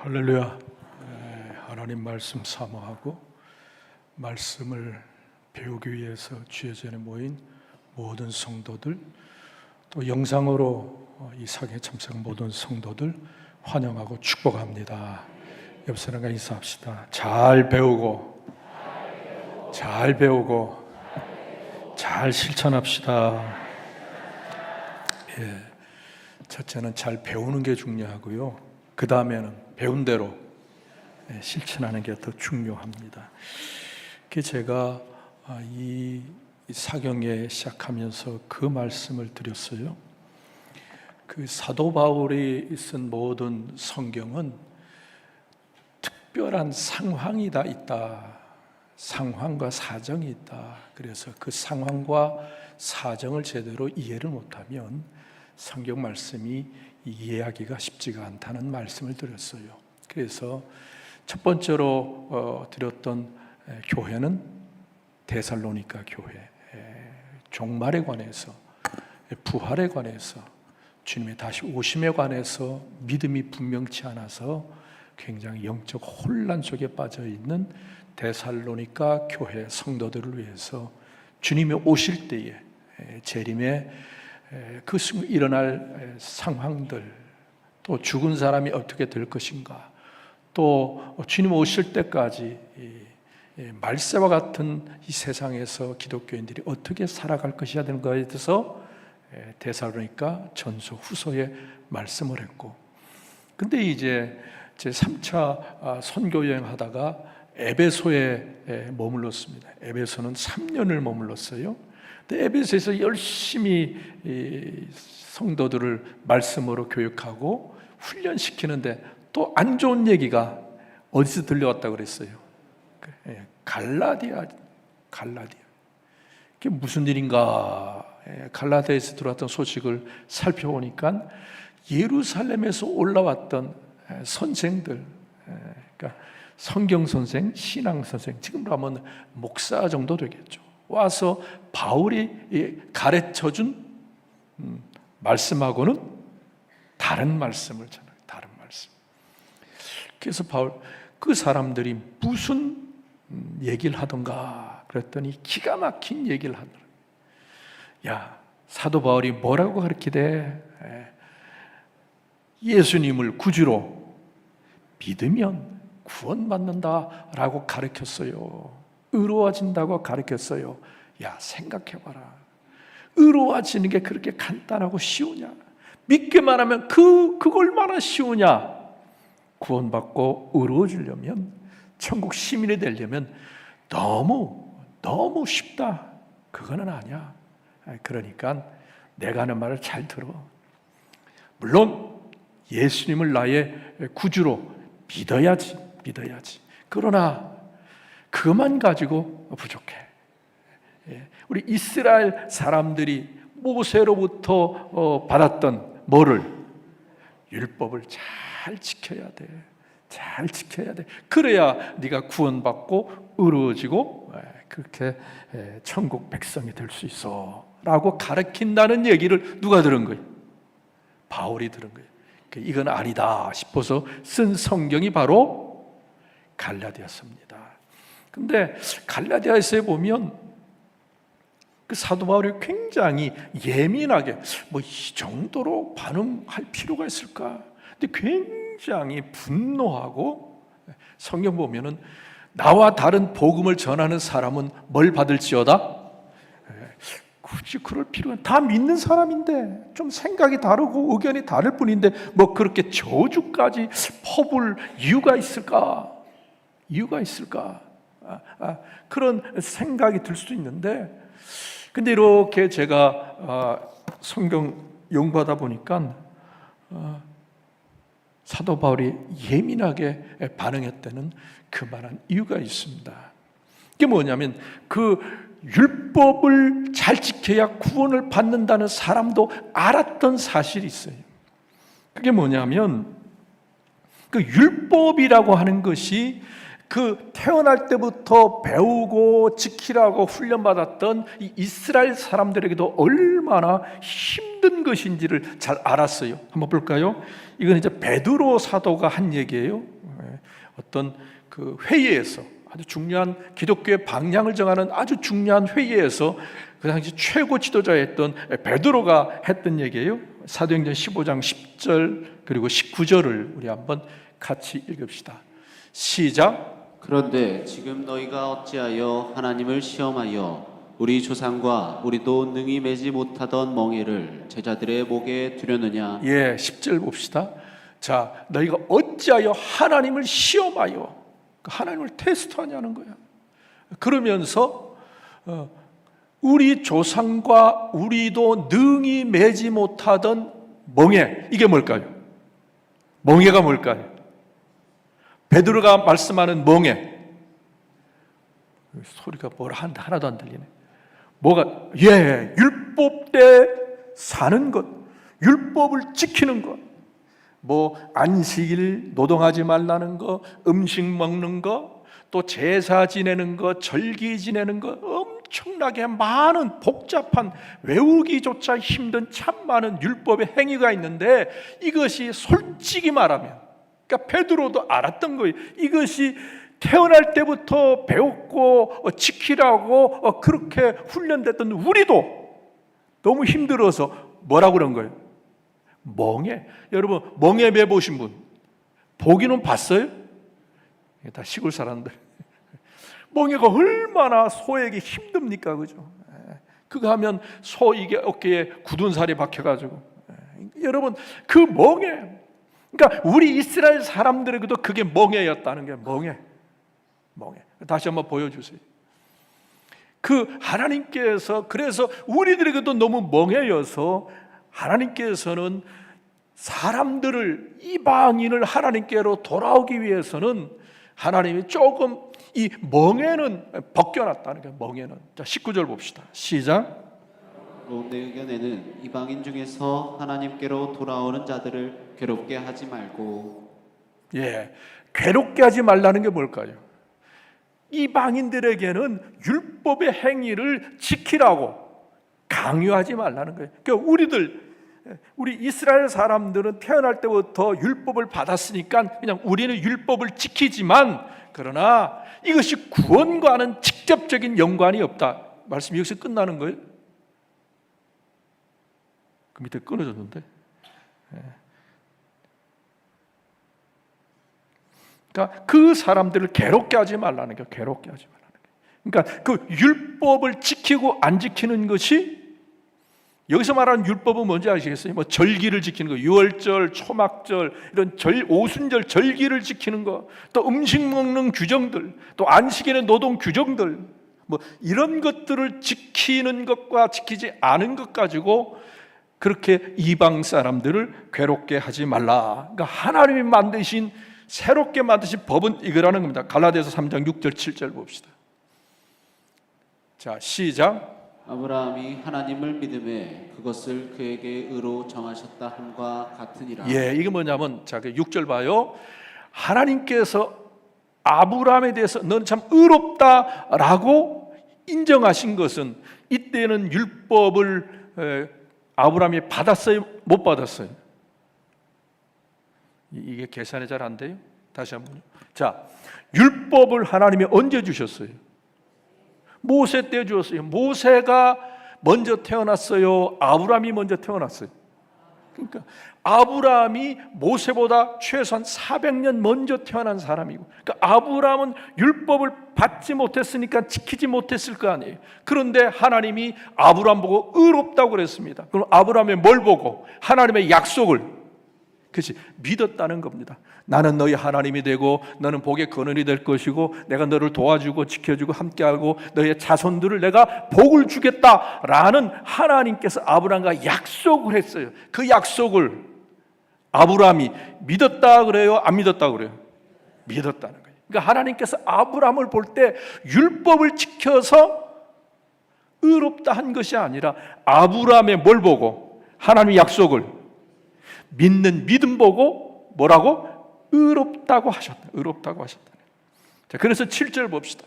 할렐루야. 하나님 말씀 사모하고 말씀을 배우기 위해서 주의 전에 모인 모든 성도들, 또 영상으로 이 상에 참석한 모든 성도들 환영하고 축복합니다. 옆 사람과 인사합시다. 잘 배우고 잘 실천합시다. 첫째는 잘 배우는 게 중요하고요, 그 다음에는 배운 대로 실천하는 게 더 중요합니다. 제가 이 사경에 시작하면서 그 말씀을 드렸어요. 그 사도 바울이 쓴 모든 성경은 특별한 상황이 다 있다. 상황과 사정이 있다. 그래서 그 상황과 사정을 제대로 이해를 못하면 성경 말씀이 이해하기가 쉽지가 않다는 말씀을 드렸어요. 그래서 첫 번째로 드렸던 교회는 데살로니가 교회, 종말에 관해서, 부활에 관해서, 주님의 다시 오심에 관해서 믿음이 분명치 않아서 굉장히 영적 혼란 속에 빠져 있는 데살로니가 교회 성도들을 위해서 주님이 오실 때에 재림에 그 순간 일어날 상황들, 또 죽은 사람이 어떻게 될 것인가, 또 주님 오실 때까지 말세와 같은 이 세상에서 기독교인들이 어떻게 살아갈 것이야 되는 것에 대해서 데살로니가 전서 후서에 말씀을 했고, 근데 이제 제 3차 선교 여행 하다가 에베소에 머물렀습니다. 에베소는 3년을 머물렀어요. 에베소에서 열심히 성도들을 말씀으로 교육하고 훈련시키는데 또 안 좋은 얘기가 어디서 들려왔다고 그랬어요? 갈라디아. 그게 무슨 일인가? 갈라디아에서 들어왔던 소식을 살펴보니까 예루살렘에서 올라왔던 선생들, 그러니까 성경 선생, 신앙 선생, 지금으로 하면 목사 정도 되겠죠. 와서 바울이 가르쳐준 말씀하고는 다른 말씀을 전해요. 다른 말씀. 그래서 바울, 그 사람들이 무슨 얘기를 하던가 그랬더니 기가 막힌 얘기를 하더라. 야, 사도 바울이 뭐라고 가르치대? 예수님을 구주로 믿으면 구원받는다라고 가르쳤어요. 의로워진다고 가르쳤어요. 야, 생각해봐라. 의로워지는 게 그렇게 간단하고 쉬우냐? 믿기만 하면 그거 얼마나 쉬우냐? 구원받고 의로워지려면, 천국 시민이 되려면 너무 쉽다. 그거는 아니야. 그러니까 내가 하는 말을 잘 들어. 물론 예수님을 나의 구주로 믿어야지. 그러나 그것만 가지고 부족해. 우리 이스라엘 사람들이 모세로부터 받았던 뭐를? 율법을 잘 지켜야 돼. 잘 지켜야 돼. 그래야 네가 구원받고 의로워지고 그렇게 천국 백성이 될 수 있어 라고 가르친다는 얘기를 누가 들은 거예요? 바울이 들은 거예요. 이건 아니다 싶어서 쓴 성경이 바로 갈라디아서입니다. 근데 갈라디아서에 보면 그 사도 바울이 굉장히 예민하게 이 정도로 반응할 필요가 있을까? 근데 굉장히 분노하고, 성경 보면은 나와 다른 복음을 전하는 사람은 뭘 받을지어다? 굳이 그럴 필요가, 다 믿는 사람인데 좀 생각이 다르고 의견이 다를 뿐인데 그렇게 저주까지 퍼부을 이유가 있을까? 그런 생각이 들 수도 있는데, 근데 이렇게 제가 성경 연구하다 보니까 사도 바울이 예민하게 반응했다는 그만한 이유가 있습니다. 그게 뭐냐면 그 율법을 잘 지켜야 구원을 받는다는 사람도 알았던 사실이 있어요. 그게 뭐냐면 그 율법이라고 하는 것이 그 태어날 때부터 배우고 지키라고 훈련받았던 이 이스라엘 사람들에게도 얼마나 힘든 것인지를 잘 알았어요. 한번 볼까요? 이건 이제 베드로 사도가 한 얘기예요. 어떤 그 회의에서, 아주 중요한 기독교의 방향을 정하는 아주 중요한 회의에서 그 당시 최고 지도자였던 베드로가 했던 얘기예요. 사도행전 15장 10절 그리고 19절을 우리 한번 같이 읽읍시다. 시작. 그런데 지금 너희가 어찌하여 하나님을 시험하여 우리 조상과 우리도 능히 매지 못하던 멍에를 제자들의 목에 두려느냐. 예, 10절 봅시다. 자, 너희가 어찌하여 하나님을 시험하여, 하나님을 테스트하냐는 거야. 그러면서 우리 조상과 우리도 능히 매지 못하던 멍에, 이게 뭘까요? 멍에가 뭘까요? 베드로가 말씀하는 멍에, 소리가 뭐라 하는데 하나도 안 들리네. 뭐가? 예, 율법대 사는 것, 율법을 지키는 것, 뭐 안식일 노동하지 말라는 거, 음식 먹는 거, 또 제사 지내는 거, 절기 지내는 거, 엄청나게 많은 복잡한 외우기조차 힘든 참 많은 율법의 행위가 있는데, 이것이 솔직히 말하면, 그러니까 베드로도 알았던 거예요. 이것이 태어날 때부터 배웠고 지키라고 그렇게 훈련됐던 우리도 너무 힘들어서 뭐라고 그런 거예요? 멍에. 여러분, 멍에 매 보신 분 보기는 봤어요? 다 시골 사람들. 멍에가 얼마나 소에게 힘듭니까, 그죠? 그거 하면 소 이게 어깨에 굳은 살이 박혀가지고. 여러분, 그 멍에, 그러니까 우리 이스라엘 사람들에게도 그게 멍에였다는 게 멍에. 다시 한번 보여주세요. 그 하나님께서, 그래서 우리들에게도 너무 멍해여서 하나님께서는 사람들을, 이방인을 하나님께로 돌아오기 위해서는 하나님이 조금 이 멍에는 벗겨놨다는 거예요. 멍에는. 자, 19절 봅시다. 시작. 내 의견에는 이방인 중에서 하나님께로 돌아오는 자들을 괴롭게 하지 말고. 예, 괴롭게 하지 말라는 게 뭘까요? 이방인들에게는 율법의 행위를 지키라고 강요하지 말라는 거예요. 그러니까 우리 이스라엘 사람들은 태어날 때부터 율법을 받았으니까 그냥 우리는 율법을 지키지만, 그러나 이것이 구원과는 직접적인 연관이 없다. 말씀이 여기서 끝나는 거예요. 그 밑에 끊어졌는데. 그러니까 그 사람들을 괴롭게 하지 말라는 게, 괴롭게 하지 말라는 게. 그러니까 그 율법을 지키고 안 지키는 것이, 여기서 말하는 율법은 뭔지 아시겠어요? 뭐 절기를 지키는 거, 유월절, 초막절, 이런 오순절 절기를 지키는 거, 또 음식 먹는 규정들, 또 안식일의 노동 규정들, 뭐 이런 것들을 지키는 것과 지키지 않은 것 가지고 그렇게 이방 사람들을 괴롭게 하지 말라. 그러니까 하나님이 만드신, 새롭게 만드신 법은 이거라는 겁니다. 갈라디아서 3장 6절 7절 봅시다. 자, 시작. 아브라함이 하나님을 믿음에 그것을 그에게 의로 정하셨다 함과 같으니라. 예, 이게 뭐냐면, 자, 6절 봐요. 하나님께서 아브라함에 대해서 너는 참 의롭다라고 인정하신 것은, 이때는 율법을 아브라함이 받았어요? 못 받았어요? 이게 계산이 잘 안 돼요? 다시 한번요. 자, 율법을 하나님이 언제 주셨어요? 모세 때 주었어요. 모세가 먼저 태어났어요? 아브라함이 먼저 태어났어요? 그러니까 아브라함이 모세보다 최소한 400년 먼저 태어난 사람이고, 그러니까 아브라함은 율법을 받지 못했으니까 지키지 못했을 거 아니에요. 그런데 하나님이 아브라함 보고 의롭다고 그랬습니다. 그럼 아브라함이 뭘 보고? 하나님의 약속을, 그렇지, 믿었다는 겁니다. 나는 너희 하나님이 되고 너는 복의 근원이 될 것이고 내가 너를 도와주고 지켜주고 함께하고 너희의 자손들을 내가 복을 주겠다라는 하나님께서 아브라함과 약속을 했어요. 그 약속을 아브라함이 믿었다 그래요? 안 믿었다 그래요? 믿었다는 거예요. 그러니까 하나님께서 아브라함을 볼 때 율법을 지켜서 의롭다 한 것이 아니라 아브라함의 뭘 보고? 하나님의 약속을 믿는 믿음 보고 뭐라고? 의롭다고 하셨다. 의롭다고 하셨다. 자, 그래서 7절 봅시다.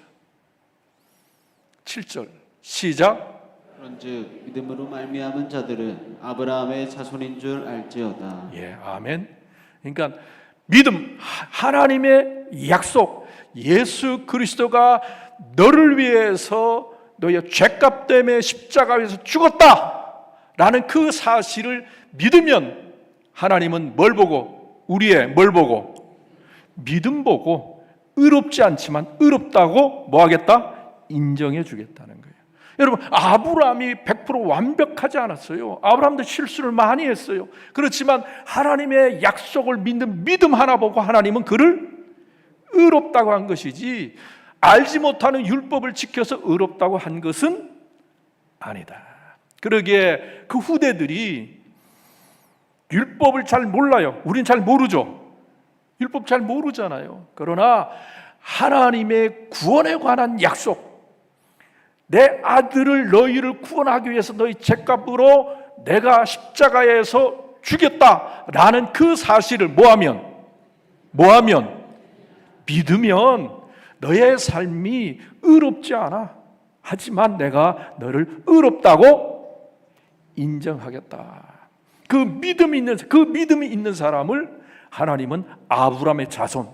7절 시작. 그런즉 믿음으로 말미암은 자들은 아브라함의 자손인 줄 알지어다. 예, 아멘. 그러니까 믿음, 하나님의 약속, 예수 그리스도가 너를 위해서 너의 죄값 때문에 십자가에서 죽었다라는 그 사실을 믿으면 하나님은 뭘 보고, 우리의 뭘 보고, 믿음 보고 의롭지 않지만 의롭다고 뭐 하겠다? 인정해 주겠다는 거예요. 여러분, 아브라함이 100% 완벽하지 않았어요. 아브라함도 실수를 많이 했어요. 그렇지만 하나님의 약속을 믿는 믿음 하나 보고 하나님은 그를 의롭다고 한 것이지, 알지 못하는 율법을 지켜서 의롭다고 한 것은 아니다. 그러기에 그 후대들이 율법을 잘 몰라요. 우린 잘 모르죠. 율법 잘 모르잖아요. 그러나 하나님의 구원에 관한 약속, 내 아들을 너희를 구원하기 위해서 너희 죄값으로 내가 십자가에서 죽였다라는 그 사실을 뭐하면 믿으면 너의 삶이 의롭지 않아. 하지만 내가 너를 의롭다고 인정하겠다. 그 믿음이 있는 사람을 하나님은 아브라함의 자손,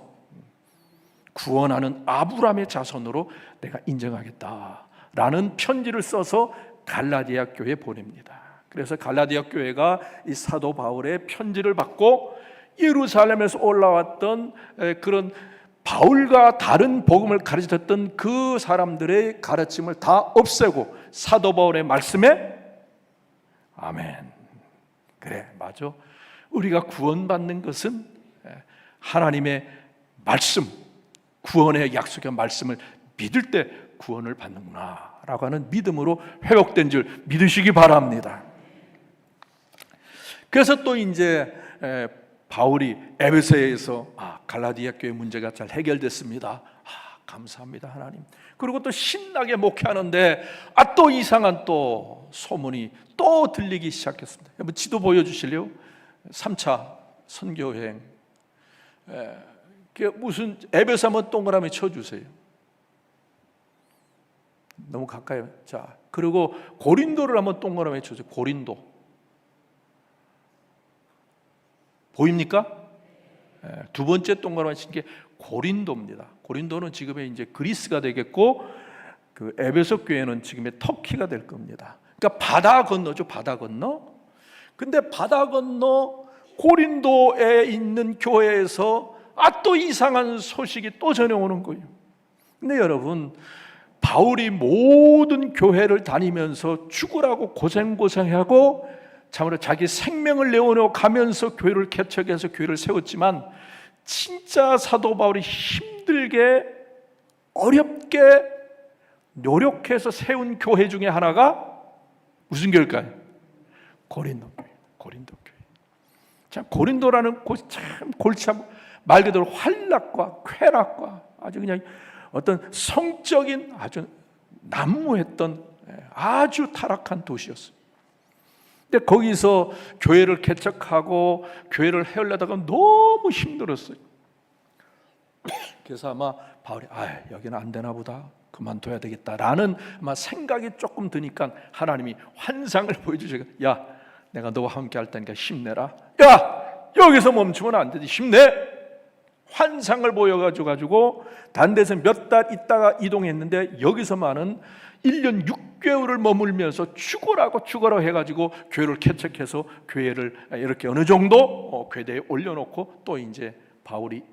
구원하는 아브라함의 자손으로 내가 인정하겠다라는 편지를 써서 갈라디아 교회에 보냅니다. 그래서 갈라디아 교회가 이 사도 바울의 편지를 받고 예루살렘에서 올라왔던 그런 바울과 다른 복음을 가르쳤던 그 사람들의 가르침을 다 없애고 사도 바울의 말씀에 아멘. 그래, 맞아. 우리가 구원받는 것은 하나님의 말씀, 구원의 약속의 말씀을 믿을 때 구원을 받는구나 라고 하는 믿음으로 회복된 줄 믿으시기 바랍니다. 그래서 또 이제 바울이 에베소에서 갈라디아 교회 문제가 잘 해결됐습니다. 감사합니다 하나님. 그리고 또 신나게 목회하는데 또 이상한 또 소문이 또 들리기 시작했습니다. 여러분 지도 보여주실래요? 3차 선교여행. 무슨 에베소 한번 동그라미 쳐주세요. 너무 가까이. 자, 그리고 고린도를 한번 동그라미 쳐주세요. 고린도 보입니까? 두 번째 동그라미 친 게 고린도입니다. 고린도는 지금의 이제 그리스가 되겠고, 그 에베소 교회는 지금의 터키가 될 겁니다. 그러니까 바다 건너죠, 바다 건너. 근데 바다 건너 고린도에 있는 교회에서 또 이상한 소식이 또 전해오는 거예요. 근데 여러분, 바울이 모든 교회를 다니면서 죽으라고 고생하고 참으로 자기 생명을 내어놓고 가면서 교회를 개척해서 교회를 세웠지만, 진짜 사도 바울이 힘들게 어렵게 노력해서 세운 교회 중에 하나가 무슨 교회일까요? 고린도 교회. 참, 고린도라는 곳이 참 골치 아프고 말 그대로 환락과 쾌락과 아주 그냥 어떤 성적인 아주 난무했던 아주 타락한 도시였어요. 근데 거기서 교회를 개척하고 교회를 해오려다가 너무 힘들었어요. 그래서 아마 바울이 여기는 안 되나 보다, 그만둬야 되겠다라는 아마 생각이 조금 드니까 하나님이 환상을 보여주시고, 야, 내가 너와 함께 할 테니까 힘내라. 야, 여기서 멈추면 안 되지, 힘내. 환상을 보여가지고 다른 데서 몇 달 있다가 이동했는데 여기서만은 1년 6개월을 머물면서 죽어라고 해가지고 교회를 개척해서 교회를 이렇게 어느 정도 궤대에 올려놓고 또 이제 바울이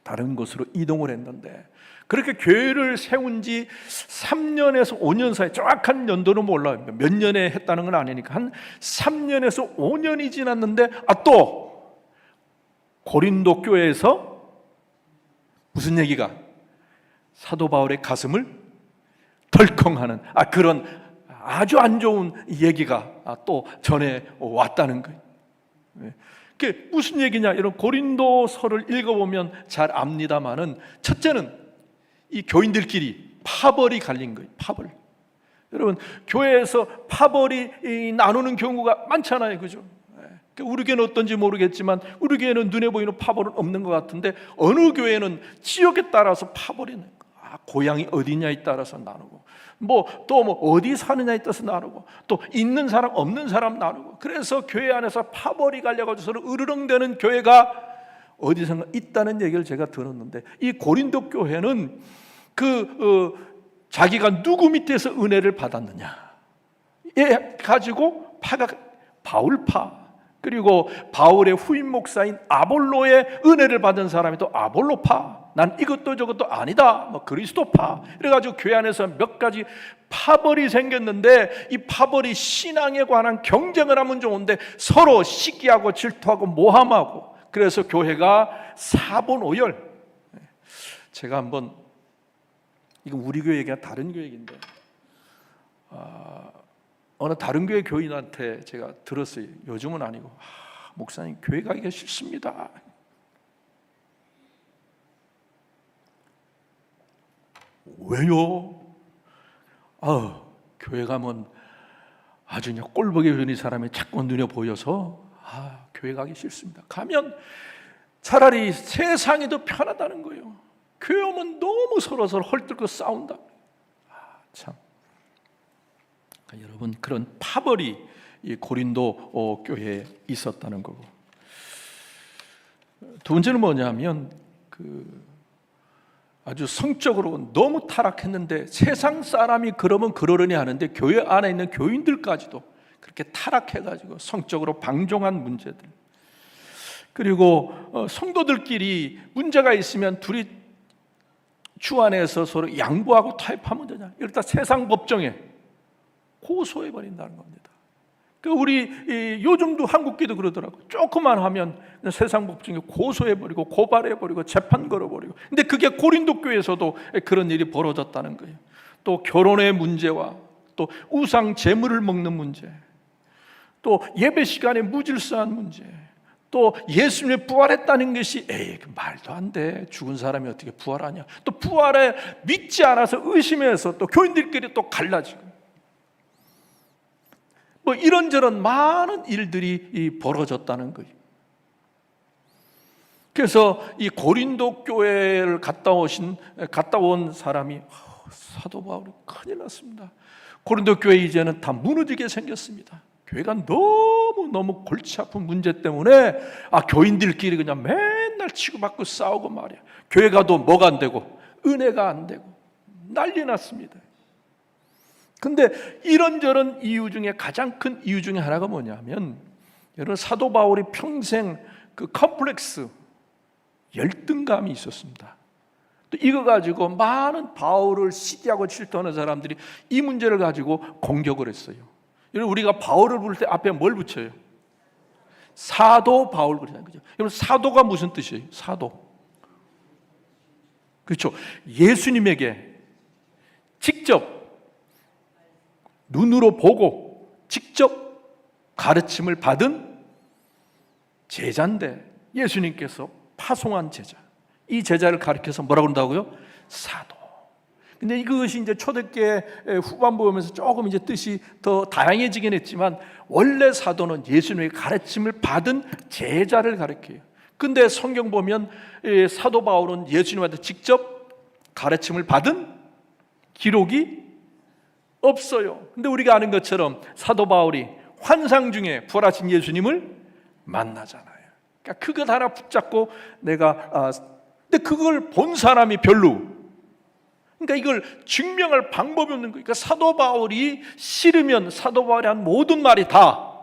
다른 곳으로 이동을 했는데, 그렇게 교회를 세운 지 3년에서 5년 사이, 정확한 연도는 몰라요. 몇 년에 했다는 건 아니니까 한 3년에서 5년이 지났는데 또 고린도 교회에서 무슨 얘기가 사도 바울의 가슴을 덜컹하는 그런 아주 안 좋은 얘기가 또 전해 왔다는 거예요. 그게 무슨 얘기냐? 이런 고린도서를 읽어보면 잘 압니다만은, 첫째는 이 교인들끼리 파벌이 갈린 거예요. 파벌. 여러분, 교회에서 파벌이 나누는 경우가 많잖아요, 그죠? 우리 교회는 어떤지 모르겠지만 우리 교회는 눈에 보이는 파벌은 없는 것 같은데, 어느 교회는 지역에 따라서 파벌이 나요. 고향이 어디냐에 따라서 나누고, 또 어디 사느냐에 따라서 나누고, 또 있는 사람 없는 사람 나누고, 그래서 교회 안에서 파벌이 갈려가지고 서로 으르렁대는 교회가 어디선가 있다는 얘기를 제가 들었는데, 이 고린도 교회는 자기가 누구 밑에서 은혜를 받았느냐 가지고 파가 바울파, 그리고 바울의 후임 목사인 아볼로의 은혜를 받은 사람이 또 아볼로파, 난 이것도 저것도 아니다, 뭐 그리스도파, 그래가지고 교회 안에서 몇 가지 파벌이 생겼는데, 이 파벌이 신앙에 관한 경쟁을 하면 좋은데 서로 시기하고 질투하고 모함하고, 그래서 교회가 사본오열. 제가 한번, 이건 우리 교회 얘기가 다른 교회 얘기인데, 어느 다른 교회 교인한테 제가 들었어요. 요즘은 아니고, 목사님 교회 가기가 싫습니다. 왜요? 교회 가면 아주 그냥 꼴보기 좋은 사람이 자꾸 눈에 보여서 교회 가기 싫습니다. 가면 차라리 세상이 더 편하다는 거예요. 교회 오면 너무 서로 헐뜯고 싸운다. 참. 여러분, 그런 파벌이 이 고린도 교회에 있었다는 거고, 두 번째는 뭐냐면 아주 성적으로 너무 타락했는데, 세상 사람이 그러면 그러려니 하는데 교회 안에 있는 교인들까지도 그렇게 타락해가지고 성적으로 방종한 문제들, 그리고 성도들끼리 문제가 있으면 둘이 주 안에서 서로 양보하고 타협하면 되냐, 이러다 세상 법정에 고소해버린다는 겁니다. 우리 요즘도 한국교도 그러더라고. 조금만 하면 세상 법정에 고소해버리고 고발해버리고 재판 걸어버리고. 근데 그게 고린도 교회에서도 그런 일이 벌어졌다는 거예요. 또 결혼의 문제와 또 우상 제물을 먹는 문제, 또 예배 시간에 무질서한 문제, 또 예수님이 부활했다는 것이 말도 안 돼, 죽은 사람이 어떻게 부활하냐, 또 부활에 믿지 않아서 의심해서 또 교인들끼리 또 갈라지고, 뭐 이런저런 많은 일들이 벌어졌다는 거예요. 그래서 이 고린도 교회를 갔다 온 사람이 사도 바울이 큰일 났습니다. 고린도 교회 이제는 다 무너지게 생겼습니다. 교회가 너무 골치 아픈 문제 때문에 교인들끼리 그냥 맨날 치고받고 싸우고 말이야. 교회 가도 뭐가 안 되고 은혜가 안 되고 난리 났습니다. 근데 이런저런 이유 중에 가장 큰 이유 중에 하나가 뭐냐면, 여러분, 사도 바울이 평생 컴플렉스, 열등감이 있었습니다. 또 이거 가지고 많은 바울을 시기하고 질투하는 사람들이 이 문제를 가지고 공격을 했어요. 여러분, 우리가 바울을 부를 때 앞에 뭘 붙여요? 사도 바울 그러잖아요. 그죠? 여러분, 사도가 무슨 뜻이에요? 사도. 그렇죠. 예수님에게 직접 눈으로 보고 직접 가르침을 받은 제자인데, 예수님께서 파송한 제자, 이 제자를 가르쳐서 뭐라고 그런다고요? 사도. 근데 이것이 이제 초대교회 후반부 오면서 조금 이제 뜻이 더 다양해지긴 했지만, 원래 사도는 예수님의 가르침을 받은 제자를 가르쳐요. 근데 성경 보면 사도 바울은 예수님한테 직접 가르침을 받은 기록이 없어요. 근데 우리가 아는 것처럼 사도 바울이 환상 중에 부활하신 예수님을 만나잖아요. 그러니까 그것 하나 붙잡고 근데 그걸 본 사람이 별로, 그러니까 이걸 증명할 방법이 없는 거예요. 그러니까 사도 바울이 싫으면 사도 바울이 한 모든 말이 다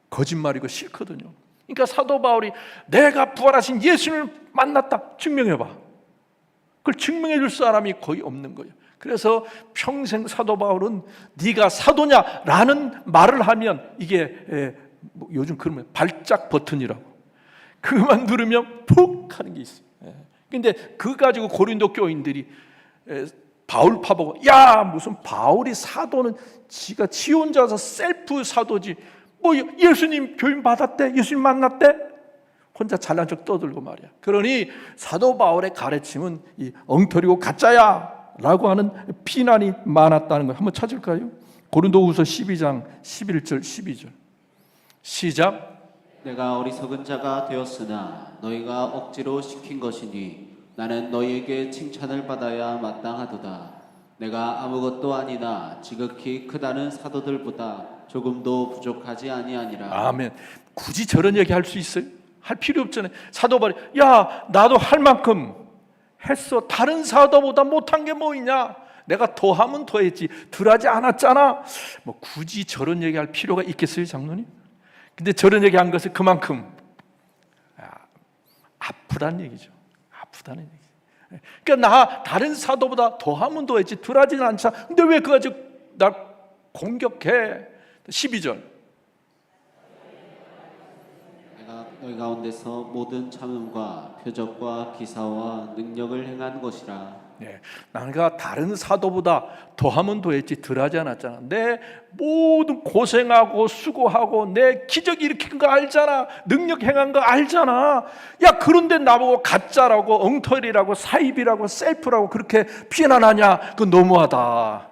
거짓말이고 싫거든요. 그러니까 사도 바울이 내가 부활하신 예수님을 만났다, 증명해봐. 그걸 증명해 줄 사람이 거의 없는 거예요. 그래서 평생 사도 바울은 네가 사도냐라는 말을 하면 이게 요즘 그러면 발작 버튼이라고, 그것만 누르면 푹 하는 게 있어요. 근데 그거 가지고 고린도 교인들이 바울 파보고, 야, 무슨 바울이 사도는 지가 지 혼자서 셀프 사도지, 뭐 예수님 교인 받았대, 예수님 만났대, 혼자 잘난 척 떠들고 말이야. 그러니 사도 바울의 가르침은 이 엉터리고 가짜야 라고 하는 비난이 많았다는 걸 한번 찾을까요? 고린도후서 12장 11절 12절 시작. 내가 어리석은 자가 되었으나 너희가 억지로 시킨 것이니 나는 너희에게 칭찬을 받아야 마땅하도다. 내가 아무것도 아니나 지극히 크다는 사도들보다 조금도 부족하지 아니하니라. 아멘. 굳이 저런 얘기 할 수 있어요? 할 필요 없잖아요. 사도 바울이 야 나도 할 만큼 했어. 다른 사도보다 못한 게 뭐 있냐? 내가 더하면 더했지 덜하지 않았잖아. 뭐 굳이 저런 얘기할 필요가 있겠어요, 장로님? 근데 저런 얘기한 것은 그만큼 아프다는 얘기죠. 아프다는 얘기. 그러니까 나 다른 사도보다 더하면 더했지 덜하지는 않잖아. 근데 왜 그거 가지고 날 공격해? 12절. 내가 너희 가운데서 모든 참음과 표적과 기사와 능력을 행한 것이라. 네, 내가 다른 사도보다 더하면 더했지 덜하지 않았잖아. 내 모든 고생하고 수고하고 내 기적 일으킨 거 알잖아. 능력 행한 거 알잖아. 야 그런데 나보고 가짜라고 엉터리라고 사입이라고 셀프라고 그렇게 비난하냐? 그건 너무하다.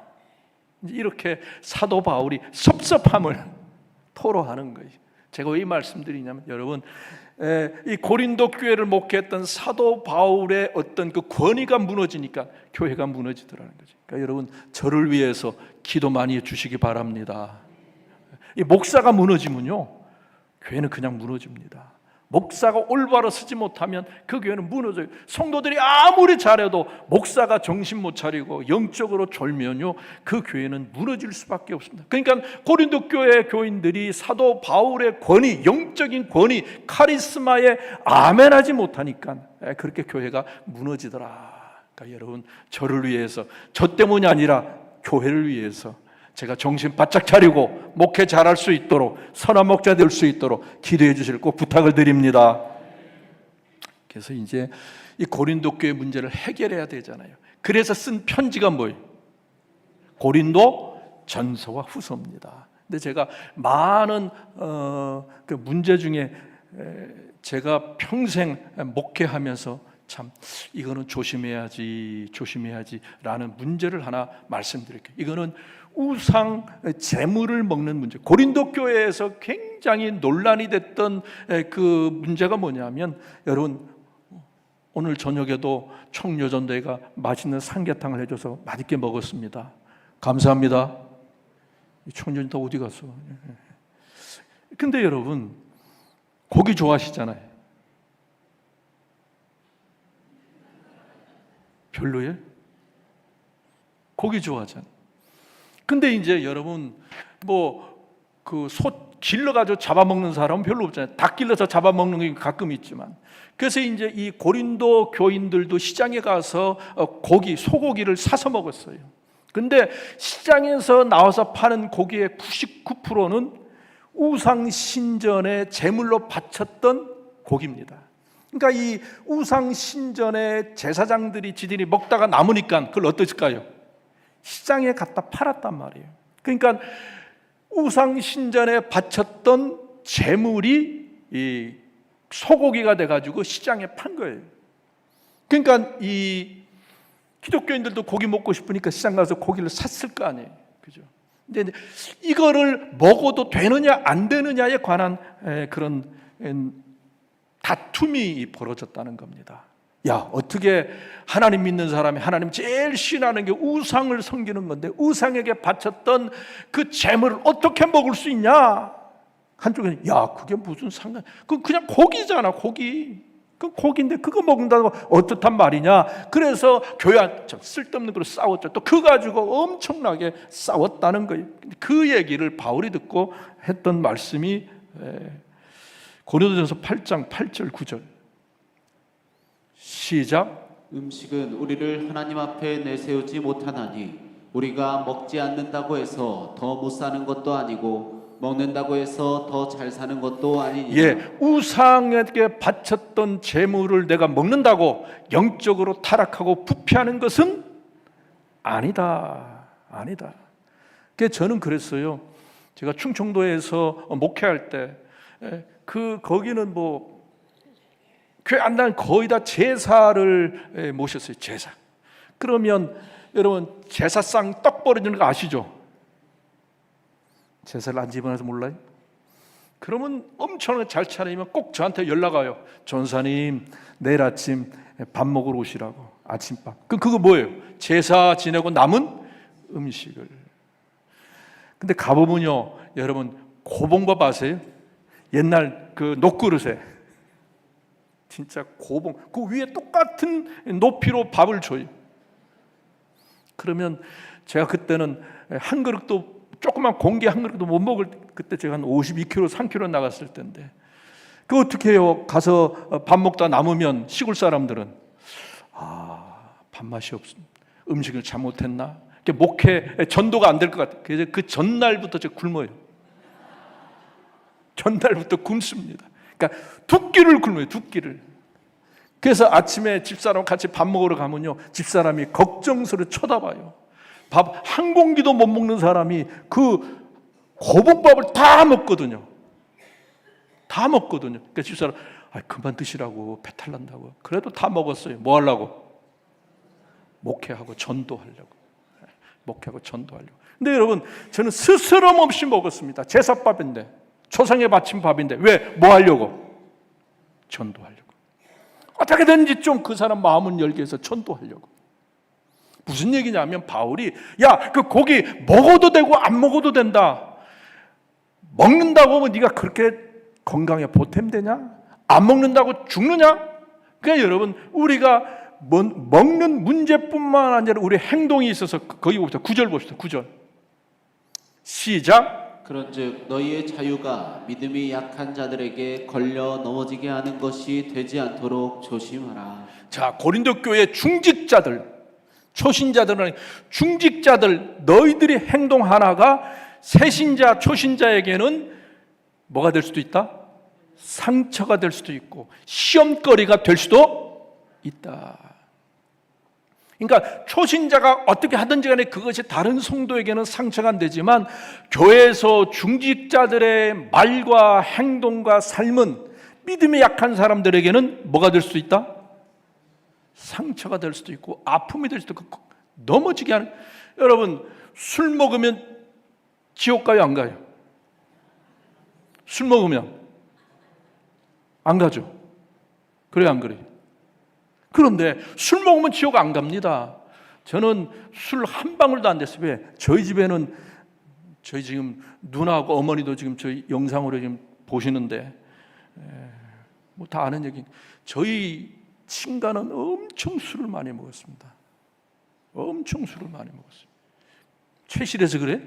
이렇게 사도 바울이 섭섭함을 토로하는 거예요. 제가 왜 이 말씀드리냐면 여러분 이 고린도 교회를 목회했던 사도 바울의 어떤 그 권위가 무너지니까 교회가 무너지더라는 거죠. 그러니까 여러분 저를 위해서 기도 많이 해주시기 바랍니다. 이 목사가 무너지면요 교회는 그냥 무너집니다. 목사가 올바로 서지 못하면 그 교회는 무너져요. 성도들이 아무리 잘해도 목사가 정신 못 차리고 영적으로 졸면요 그 교회는 무너질 수밖에 없습니다. 그러니까 고린도 교회 교인들이 사도 바울의 권위, 영적인 권위, 카리스마에 아멘하지 못하니까 그렇게 교회가 무너지더라. 그러니까 여러분 저를 위해서, 저 때문이 아니라 교회를 위해서 제가 정신 바짝 차리고 목회 잘할 수 있도록, 선한 목자 될 수 있도록 기도해 주실 꼭 부탁을 드립니다. 그래서 이제 이 고린도 교회 문제를 해결해야 되잖아요. 그래서 쓴 편지가 뭐예요? 고린도 전서와 후서입니다. 근데 제가 많은 그 문제 중에 제가 평생 목회하면서 참 이거는 조심해야지라는 문제를 하나 말씀드릴게요. 이거는 우상 제물을 먹는 문제. 고린도 교회에서 굉장히 논란이 됐던 그 문제가 뭐냐면 여러분 오늘 저녁에도 청년전도회가 맛있는 삼계탕을 해줘서 맛있게 먹었습니다. 감사합니다. 청년전도 어디 갔어? 근데 여러분 고기 좋아하시잖아요. 별로예요? 고기 좋아하잖아요. 근데 이제 여러분 뭐 그 소 길러가지고 잡아먹는 사람은 별로 없잖아요. 닭 길러서 잡아먹는 게 가끔 있지만, 그래서 이제 이 고린도 교인들도 시장에 가서 고기, 소고기를 사서 먹었어요. 근데 시장에서 나와서 파는 고기의 99%는 우상 신전에 제물로 바쳤던 고기입니다. 그러니까 이 우상 신전의 제사장들이 지들이 먹다가 남으니까 그걸 어떠실까요? 시장에 갖다 팔았단 말이에요. 그러니까 우상 신전에 바쳤던 제물이 이 소고기가 돼가지고 시장에 판 거예요. 그러니까 이 기독교인들도 고기 먹고 싶으니까 시장 가서 고기를 샀을 거 아니에요, 그죠? 근데 이거를 먹어도 되느냐 안 되느냐에 관한 그런 다툼이 벌어졌다는 겁니다. 야, 어떻게 하나님 믿는 사람이 하나님 제일 신하는 게 우상을 섬기는 건데 우상에게 바쳤던 그 재물을 어떻게 먹을 수 있냐? 한쪽에는 야, 그게 무슨 상관? 그건 그냥 고기잖아, 고기. 그 고기인데 그거 먹는다고 어떻단 말이냐? 그래서 교회 참 쓸데없는 거로 싸웠죠. 또 그거 가지고 엄청나게 싸웠다는 거예요. 그 얘기를 바울이 듣고 했던 말씀이 고린도전서 8장 8절 9절. 시작. 음식은 우리를 하나님 앞에 내세우지 못하나니 우리가 먹지 않는다고 해서 더 못 사는 것도 아니고 먹는다고 해서 더 잘 사는 것도 아니니라. 예, 우상에게 바쳤던 재물을 내가 먹는다고 영적으로 타락하고 부패하는 것은 아니다. 아니다. 그래서 저는 그랬어요. 제가 충청도에서 목회할 때 거기는 뭐 교회 안 나면 거의 다 제사를 모셨어요. 제사. 그러면 여러분 제사상 떡 벌어지는 거 아시죠? 제사를 안 집어넣어서 몰라요? 그러면 엄청나게 잘 차리면 꼭 저한테 연락 와요. 전사님 내일 아침 밥 먹으러 오시라고. 아침밥. 그거 뭐예요? 제사 지내고 남은 음식을. 근데 가보면요 여러분 고봉밥 아세요? 옛날 그 녹그릇에 진짜 고봉, 그 위에 똑같은 높이로 밥을 줘요. 그러면 제가 그때는 한 그릇도, 조그만 공기 한 그릇도 못 먹을, 그때 제가 한 52kg, 3kg 나갔을 때인데, 그 어떻게 해요? 가서 밥 먹다 남으면 시골 사람들은 밥맛이 없습니다. 음식을 잘못했나? 목회 전도가 안 될 것 같아요. 그래서 그 전날부터 제가 굶어요. 전날부터 굶습니다. 그러니까 두 끼를 굶어요. 두 끼를. 그래서 아침에 집사람 같이 밥 먹으러 가면요, 집사람이 걱정스레 쳐다봐요. 밥 한 공기도 못 먹는 사람이 그 고봉밥을 다 먹거든요. 다 먹거든요. 그러니까 집사람, 그만 드시라고, 배탈 난다고. 그래도 다 먹었어요. 뭐 하려고? 목회하고 전도하려고. 목회하고 전도하려고. 근데 여러분, 저는 스스럼 없이 먹었습니다. 제사밥인데, 초상에 바친 밥인데, 왜? 뭐 하려고? 전도하려고. 어떻게든지 좀 그 사람 마음을 열게 해서 전도하려고. 무슨 얘기냐면, 바울이, 야, 그 고기 먹어도 되고 안 먹어도 된다. 먹는다고 하면 네가 그렇게 건강에 보탬되냐? 안 먹는다고 죽느냐? 그러니까 여러분, 우리가 먹는 문제뿐만 아니라 우리 행동이 있어서, 거기 봅시다. 9절 봅시다. 9절 시작. 그런즉 너희의 자유가 믿음이 약한 자들에게 걸려 넘어지게 하는 것이 되지 않도록 조심하라. 자, 고린도 교회 중직자들, 초신자들은 중직자들, 너희들의 행동 하나가 새신자, 초신자에게는 뭐가 될 수도 있다? 상처가 될 수도 있고 시험거리가 될 수도 있다. 그러니까 초신자가 어떻게 하든지 간에 그것이 다른 성도에게는 상처가 안 되지만, 교회에서 중직자들의 말과 행동과 삶은 믿음이 약한 사람들에게는 뭐가 될 수도 있다? 상처가 될 수도 있고 아픔이 될 수도 있고 넘어지게 하는. 여러분, 술 먹으면 지옥 가요, 안 가요? 술 먹으면 안 가죠. 그래요, 안 그래요? 그런데 술 먹으면 지옥 안 갑니다. 저는 술 한 방울도 안 됐어요. 왜? 저희 집에는, 저희 지금 누나하고 어머니도 지금 저희 영상으로 지금 보시는데, 뭐 다 아는 얘기. 저희 친가는 엄청 술을 많이 먹었습니다. 엄청 술을 많이 먹었어요. 최실해서 그래?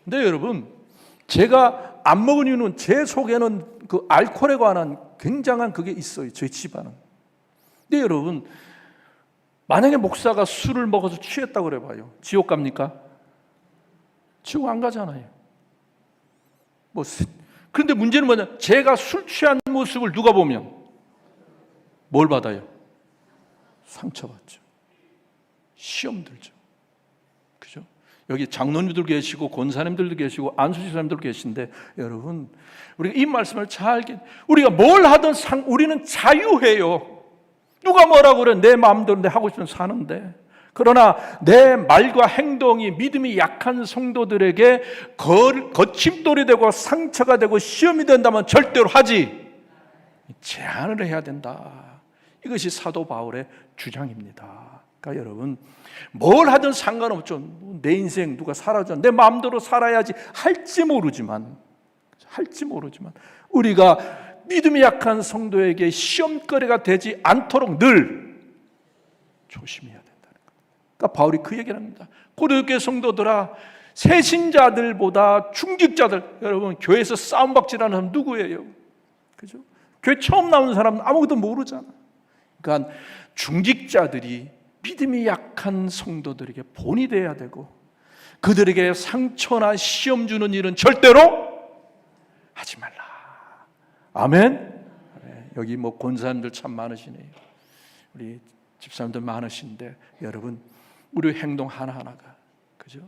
근데 여러분, 제가 안 먹은 이유는 제 속에는 그 알코올에 관한 굉장한 그게 있어요. 저희 집안은. 근데 여러분, 만약에 목사가 술을 먹어서 취했다고 그래봐요. 지옥 갑니까? 지옥 안 가잖아요. 그런데 문제는 뭐냐? 제가 술 취한 모습을 누가 보면 뭘 받아요? 상처받죠. 시험 들죠. 그죠? 여기 장로님들 계시고 권사님들도 계시고 안수집사님들 계신데, 여러분, 우리가 이 말씀을 잘 우리가 뭘 하든 우리는 자유해요. 누가 뭐라고 그래? 내 마음대로 내 하고 싶으면 사는데. 그러나 내 말과 행동이 믿음이 약한 성도들에게 거침돌이 되고 상처가 되고 시험이 된다면 절대로 하지, 제한을 해야 된다. 이것이 사도 바울의 주장입니다. 그러니까 여러분, 뭘 하든 상관없죠. 내 인생 누가 살아줘, 내 마음대로 살아야지 할지 모르지만 우리가 믿음이 약한 성도에게 시험거리가 되지 않도록 늘 조심해야 된다는 거예요. 그러니까 바울이 그 얘기를 합니다. 고린도 성도들아, 새신자들보다 중직자들, 여러분, 교회에서 싸움박질하는 사람 누구예요? 그죠? 교회 처음 나온 사람은 아무것도 모르잖아. 그러니까 중직자들이 믿음이 약한 성도들에게 본이 돼야 되고, 그들에게 상처나 시험 주는 일은 절대로 하지 말라. 아멘. 여기 뭐 권사님들 참 많으시네요. 우리 집사님들 많으신데, 여러분, 우리 행동 하나하나가, 그죠?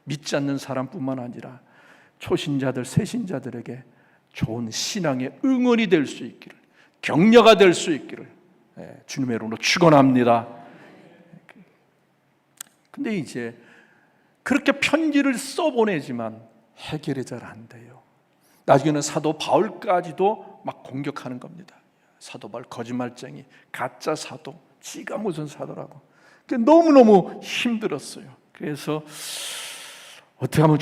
믿지 않는 사람뿐만 아니라 초신자들, 새신자들에게 좋은 신앙의 응원이 될 수 있기를, 격려가 될 수 있기를 주님의 이름으로 축원합니다. 근데 이제 그렇게 편지를 써보내지만 해결이 잘 안 돼요. 나중에는 사도 바울까지도 막 공격하는 겁니다. 사도 바울 거짓말쟁이, 가짜 사도, 지가 무슨 사도라고. 너무너무 힘들었어요. 그래서 어떻게 하면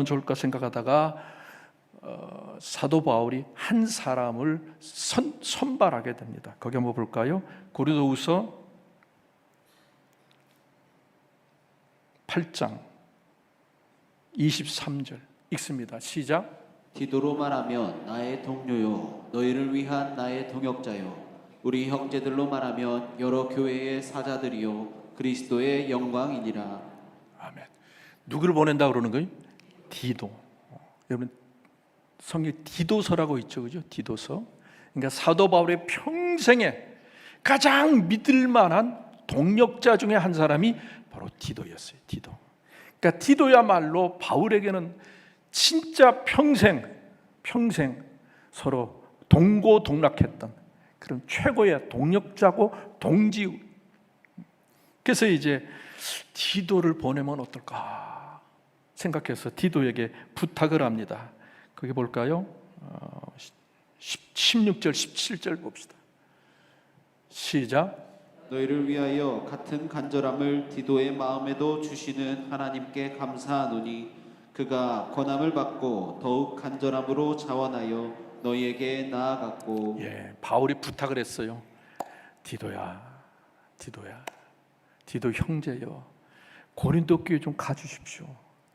좋을까 생각하다가 사도 바울이 한 사람을 선발하게 됩니다. 거기 한번 볼까요? 고린도후서 8장 23절 읽습니다. 시작. 디도로 말하면 나의 동료요 너희를 위한 나의 동역자요 우리 형제들로 말하면 여러 교회의 사자들이요 그리스도의 영광이니라. 아멘. 누구를 보낸다 그러는 거예요? 디도. 여러분 성경 디도서라고 있죠, 그죠? 디도서. 그러니까 사도 바울의 평생에 가장 믿을 만한 동역자 중에 한 사람이 바로 디도였어요. 디도. 그러니까 디도야말로 바울에게는 진짜 평생 서로 동고동락했던 그런 최고의 동역자고 동지. 그래서 이제 디도를 보내면 어떨까 생각해서 디도에게 부탁을 합니다. 거기 볼까요? 16절 17절 봅시다. 시작. 너희를 위하여 같은 간절함을 디도의 마음에도 주시는 하나님께 감사하노니 그가 권함을 받고 더욱 간절함으로 자원하여 너희에게 나아갔고. 예, 바울이 부탁을 했어요. 디도야, 디도 형제여, 고린도 교회 좀 가주십시오.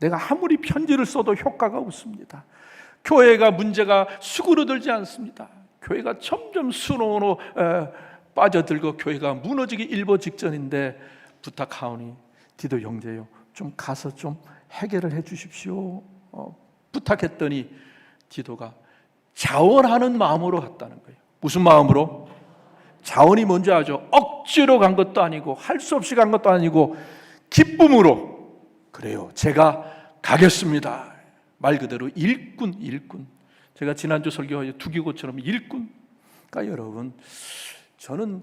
내가 아무리 편지를 써도 효과가 없습니다. 교회가 문제가 수그러들지 않습니다. 교회가 점점 수렁으로 빠져들고 교회가 무너지기 일보 직전인데 부탁하오니 디도 형제요, 좀 가서 좀 해결을 해 주십시오. 부탁했더니 디도가 자원하는 마음으로 갔다는 거예요. 무슨 마음으로? 자원이 뭔지 아죠? 억지로 간 것도 아니고 할 수 없이 간 것도 아니고 기쁨으로. 그래요, 제가 가겠습니다. 말 그대로 일꾼. 제가 지난주 설교에 두기고처럼 일꾼. 그러니까 여러분, 저는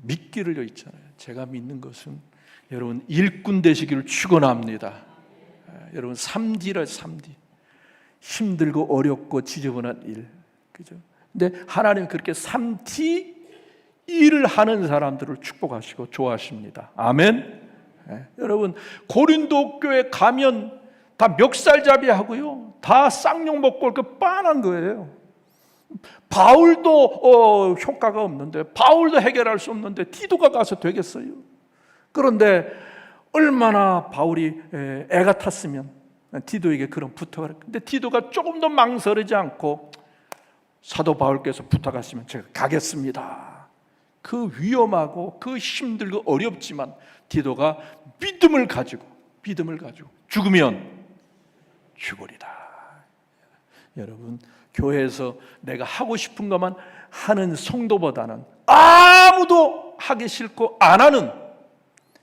믿기를요 있잖아요. 제가 믿는 것은 여러분 일꾼 되시기를 축원합니다. 여러분 3D라 3D. 힘들고 어렵고 지저분한 일, 그죠? 근데 하나님은 그렇게 3D 일을 하는 사람들을 축복하시고 좋아하십니다. 아멘. 여러분 고린도 교회 가면 다 멱살잡이 하고요, 다 쌍욕 먹고 그 빤한 거예요. 바울도 효과가 없는데, 바울도 해결할 수 없는데 디도가 가서 되겠어요? 그런데 얼마나 바울이 애가 탔으면 디도에게 그런 부탁을 했는데, 근데 디도가 조금 더 망설이지 않고 사도 바울께서 부탁하시면 제가 가겠습니다. 그 위험하고 그 힘들고 어렵지만 디도가 믿음을 가지고 죽으면 죽으리라. 여러분, 교회에서 내가 하고 싶은 것만 하는 성도보다는 아무도 하기 싫고 안 하는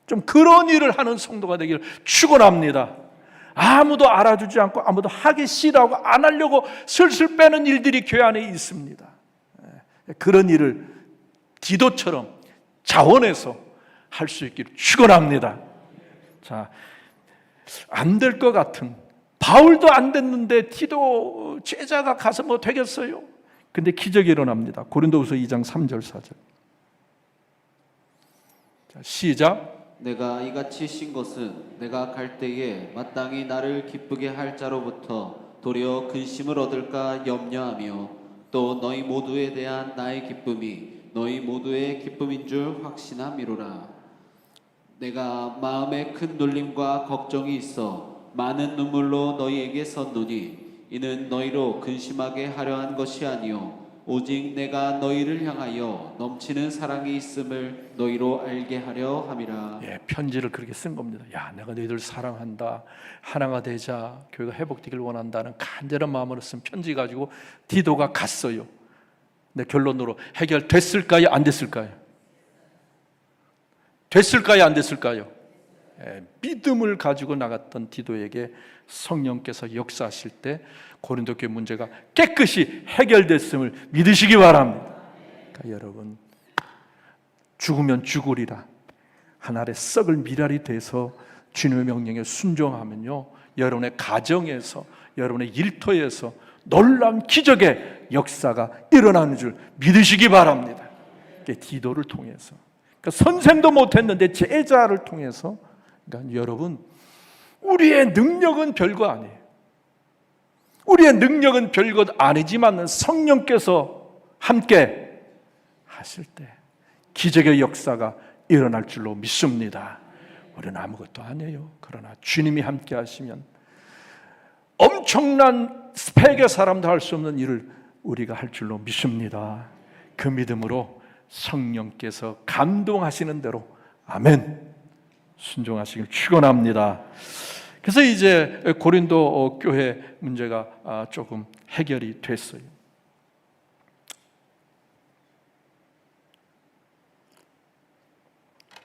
좀 그런 일을 하는 성도가 되기를 축원합니다. 아무도 알아주지 않고 아무도 하기 싫어하고 안 하려고 슬슬 빼는 일들이 교회 안에 있습니다. 그런 일을 디도처럼 자원해서 할 수 있기를 축원합니다. 자, 안 될 것 같은, 바울도 안 됐는데 디도 제자가 가서 뭐 되겠어요? 근데 기적이 일어납니다. 고린도후서 2장 3절 4절. 자, 시작. 내가 이같이 신 것은 내가 갈 때에 마땅히 나를 기쁘게 할 자로부터 도리어 근심을 얻을까 염려하며 또 너희 모두에 대한 나의 기쁨이 너희 모두의 기쁨인 줄 확신함이로라. 내가 마음에 큰 눌림과 걱정이 있어 많은 눈물로 너희에게 섰노니 이는 너희로 근심하게 하려 한 것이 아니요 오직 내가 너희를 향하여 넘치는 사랑이 있음을 너희로 알게 하려 함이라. 예, 편지를 그렇게 쓴 겁니다. 야, 내가 너희들 사랑한다, 하나가 되자, 교회가 회복되길 원한다는 간절한 마음으로 쓴 편지 가지고 디도가 갔어요. 근데 결론으로 해결됐을까요? 안 됐을까요? 됐을까요? 안 됐을까요? 예, 믿음을 가지고 나갔던 디도에게 성령께서 역사하실 때 고린도 교회 문제가 깨끗이 해결됐음을 믿으시기 바랍니다. 그러니까 여러분, 죽으면 죽으리라 한 알의 썩을 미랄이 돼서 주님의 명령에 순종하면요, 여러분의 가정에서, 여러분의 일터에서 놀라운 기적의 역사가 일어나는 줄 믿으시기 바랍니다. 디도를 통해서, 그러니까 선생도 못했는데 제자를 통해서. 그러니까 여러분, 우리의 능력은 별거 아니에요. 우리의 능력은 별것 아니지만 성령께서 함께 하실 때 기적의 역사가 일어날 줄로 믿습니다. 우리는 아무것도 아니에요. 그러나 주님이 함께 하시면 엄청난 스펙의 사람도 할 수 없는 일을 우리가 할 줄로 믿습니다. 그 믿음으로 성령께서 감동하시는 대로 아멘 순종하시길 축원합니다. 그래서 이제 고린도 교회 문제가 조금 해결이 됐어요.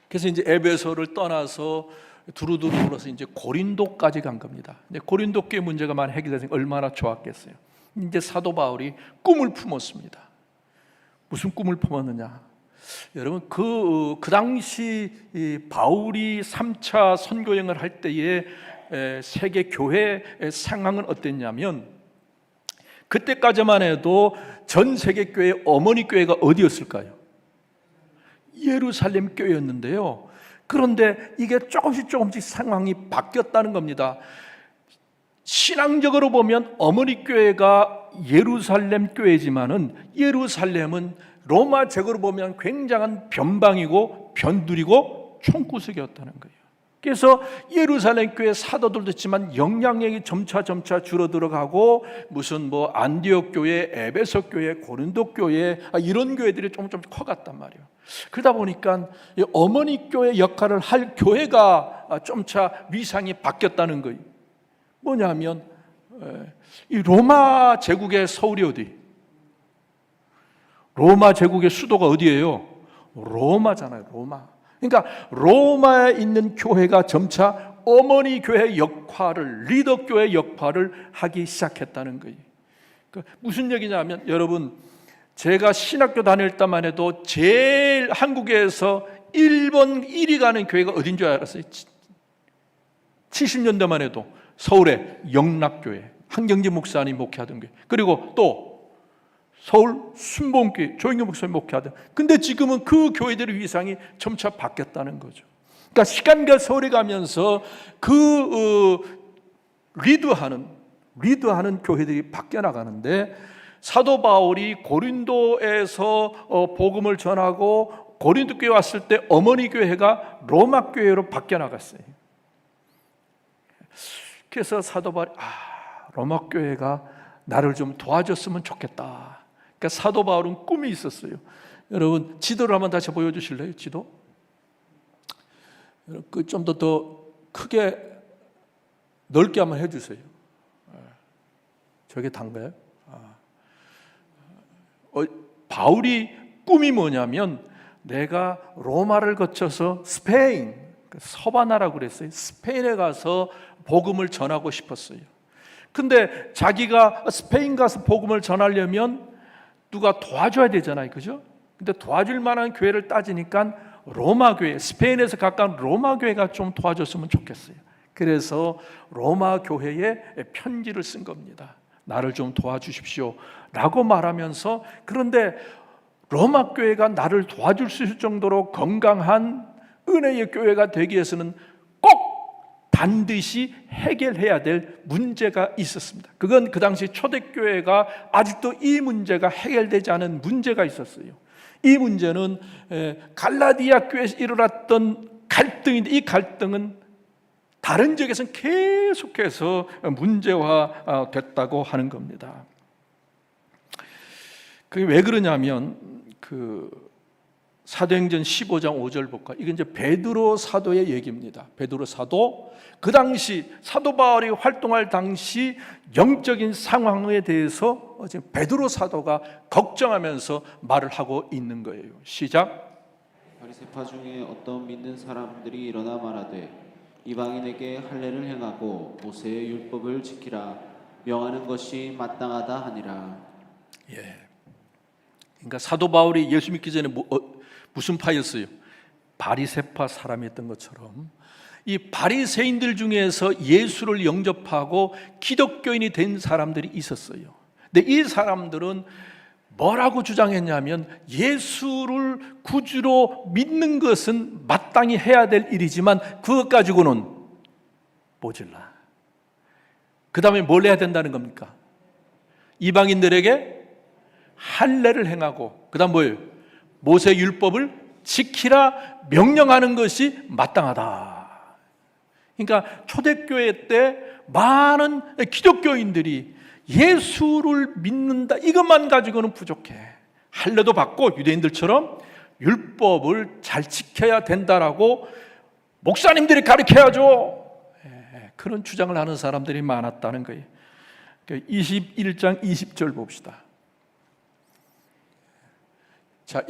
그래서 이제 에베소를 떠나서 두루두루 돌아서 이제 고린도까지 간 겁니다. 근데 고린도 교회 문제가 많이 해결되니까 얼마나 좋았겠어요. 이제 사도 바울이 꿈을 품었습니다. 무슨 꿈을 품었느냐? 여러분 그 당시 바울이 3차 선교행을 할 때의 세계 교회 상황은 어땠냐면 그때까지만 해도 전 세계 교회 어머니 교회가 어디였을까요? 예루살렘 교회였는데요. 그런데 이게 조금씩 상황이 바뀌었다는 겁니다. 신앙적으로 보면 어머니 교회가 예루살렘 교회지만은 예루살렘은 로마 제국으로 보면 굉장한 변방이고 변두리고 총구석이었다는 거예요. 그래서 예루살렘 교회 사도들도 있지만 영향력이 점차 줄어들어가고 무슨 뭐 안디옥 교회, 에베소 교회, 고린도 교회 이런 교회들이 좀 커갔단 말이에요. 그러다 보니까 어머니 교회 역할을 할 교회가 점차 위상이 바뀌었다는 거예요. 뭐냐면 이 로마 제국의 서울이 어디? 로마 제국의 수도가 어디예요? 로마잖아요. 로마. 그러니까 로마에 있는 교회가 점차 어머니 교회 역할을, 리더 교회 역할을 하기 시작했다는 거예요. 그러니까 무슨 얘기냐면 여러분 제가 신학교 다닐 때만 해도 제일 한국에서 1번 1위 가는 교회가 어딘 줄 알았어요? 70년대만 해도 서울의 영락교회 한경진 목사님 목회하던 교회, 그리고 또 서울 순복음교회 조영규 목사님 목회하던. 근데 지금은 그 교회들의 위상이 점차 바뀌었다는 거죠. 그러니까 시간과 세월이 가면서 리드하는 교회들이 바뀌어 나가는데 사도 바울이 고린도에서 복음을 전하고 고린도 교회 왔을 때 어머니 교회가 로마 교회로 바뀌어 나갔어요. 그래서 사도 바울이 로마 교회가 나를 좀 도와줬으면 좋겠다. 그러니까 사도 바울은 꿈이 있었어요. 여러분 지도를 한번 다시 보여주실래요? 지도? 그 좀 더 크게 넓게 한번 해주세요. 저게 단가요? 바울이 꿈이 뭐냐면 내가 로마를 거쳐서 스페인, 서바나라고 그랬어요. 스페인에 가서 복음을 전하고 싶었어요. 근데 자기가 스페인 가서 복음을 전하려면 누가 도와줘야 되잖아요. 그죠? 근데 도와줄 만한 교회를 따지니까 로마 교회, 스페인에서 가까운 로마 교회가 좀 도와줬으면 좋겠어요. 그래서 로마 교회에 편지를 쓴 겁니다. 나를 좀 도와주십시오 라고 말하면서, 그런데 로마 교회가 나를 도와줄 수 있을 정도로 건강한 은혜의 교회가 되기 위해서는 꼭 반드시 해결해야 될 문제가 있었습니다. 그건 그 당시 초대교회가 아직도 이 문제가 해결되지 않은 문제가 있었어요. 이 문제는 갈라디아 교회에서 일어났던 갈등인데, 이 갈등은 다른 지역에서는 계속해서 문제화됐다고 하는 겁니다. 그게 왜 그러냐면 사도행전 15장 5절 볼까? 이건 이제 베드로 사도의 얘기입니다. 베드로 사도, 그 당시 사도 바울이 활동할 당시 영적인 상황에 대해서 지금 베드로 사도가 걱정하면서 말을 하고 있는 거예요. 시작. 바리새파 중에 어떤 믿는 사람들이 일어나 말하되 이방인에게 할례를 행하고 모세의 율법을 지키라 명하는 것이 마땅하다 하니라. 예. 그러니까 사도 바울이 예수 믿기 전에 무슨 파였어요? 바리새파 사람이었던 것처럼 이 바리새인들 중에서 예수를 영접하고 기독교인이 된 사람들이 있었어요. 근데 이 사람들은 뭐라고 주장했냐면 예수를 구주로 믿는 것은 마땅히 해야 될 일이지만 그것 가지고는 모질라. 그 다음에 뭘 해야 된다는 겁니까? 이방인들에게 할례를 행하고 그다음 뭐예요? 모세 율법을 지키라 명령하는 것이 마땅하다. 그러니까 초대교회 때 많은 기독교인들이 예수를 믿는다 이것만 가지고는 부족해. 할례도 받고 유대인들처럼 율법을 잘 지켜야 된다라고 목사님들이 가르쳐야죠. 그런 주장을 하는 사람들이 많았다는 거예요. 21장 20절 봅시다. 자,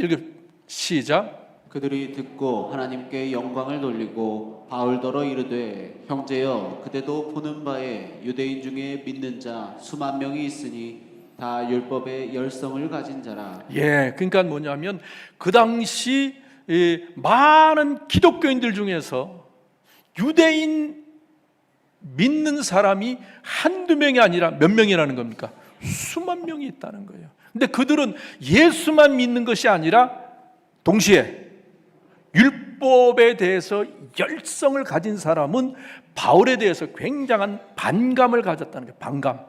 시작. 그들이 듣고 하나님께 영광을 돌리고 바울더러 이르되 형제여 그대도 보는 바에 유대인 중에 믿는 자 수만 명이 있으니 다 율법의 열성을 가진 자라. 그러니까 뭐냐면 그 당시 많은 기독교인들 중에서 유대인 믿는 사람이 한두 명이 아니라 몇 명이라는 겁니까? 수만 명이 있다는 거예요. 근데 그들은 예수만 믿는 것이 아니라 동시에 율법에 대해서 열성을 가진 사람은 바울에 대해서 굉장한 반감을 가졌다는 거예요. 반감.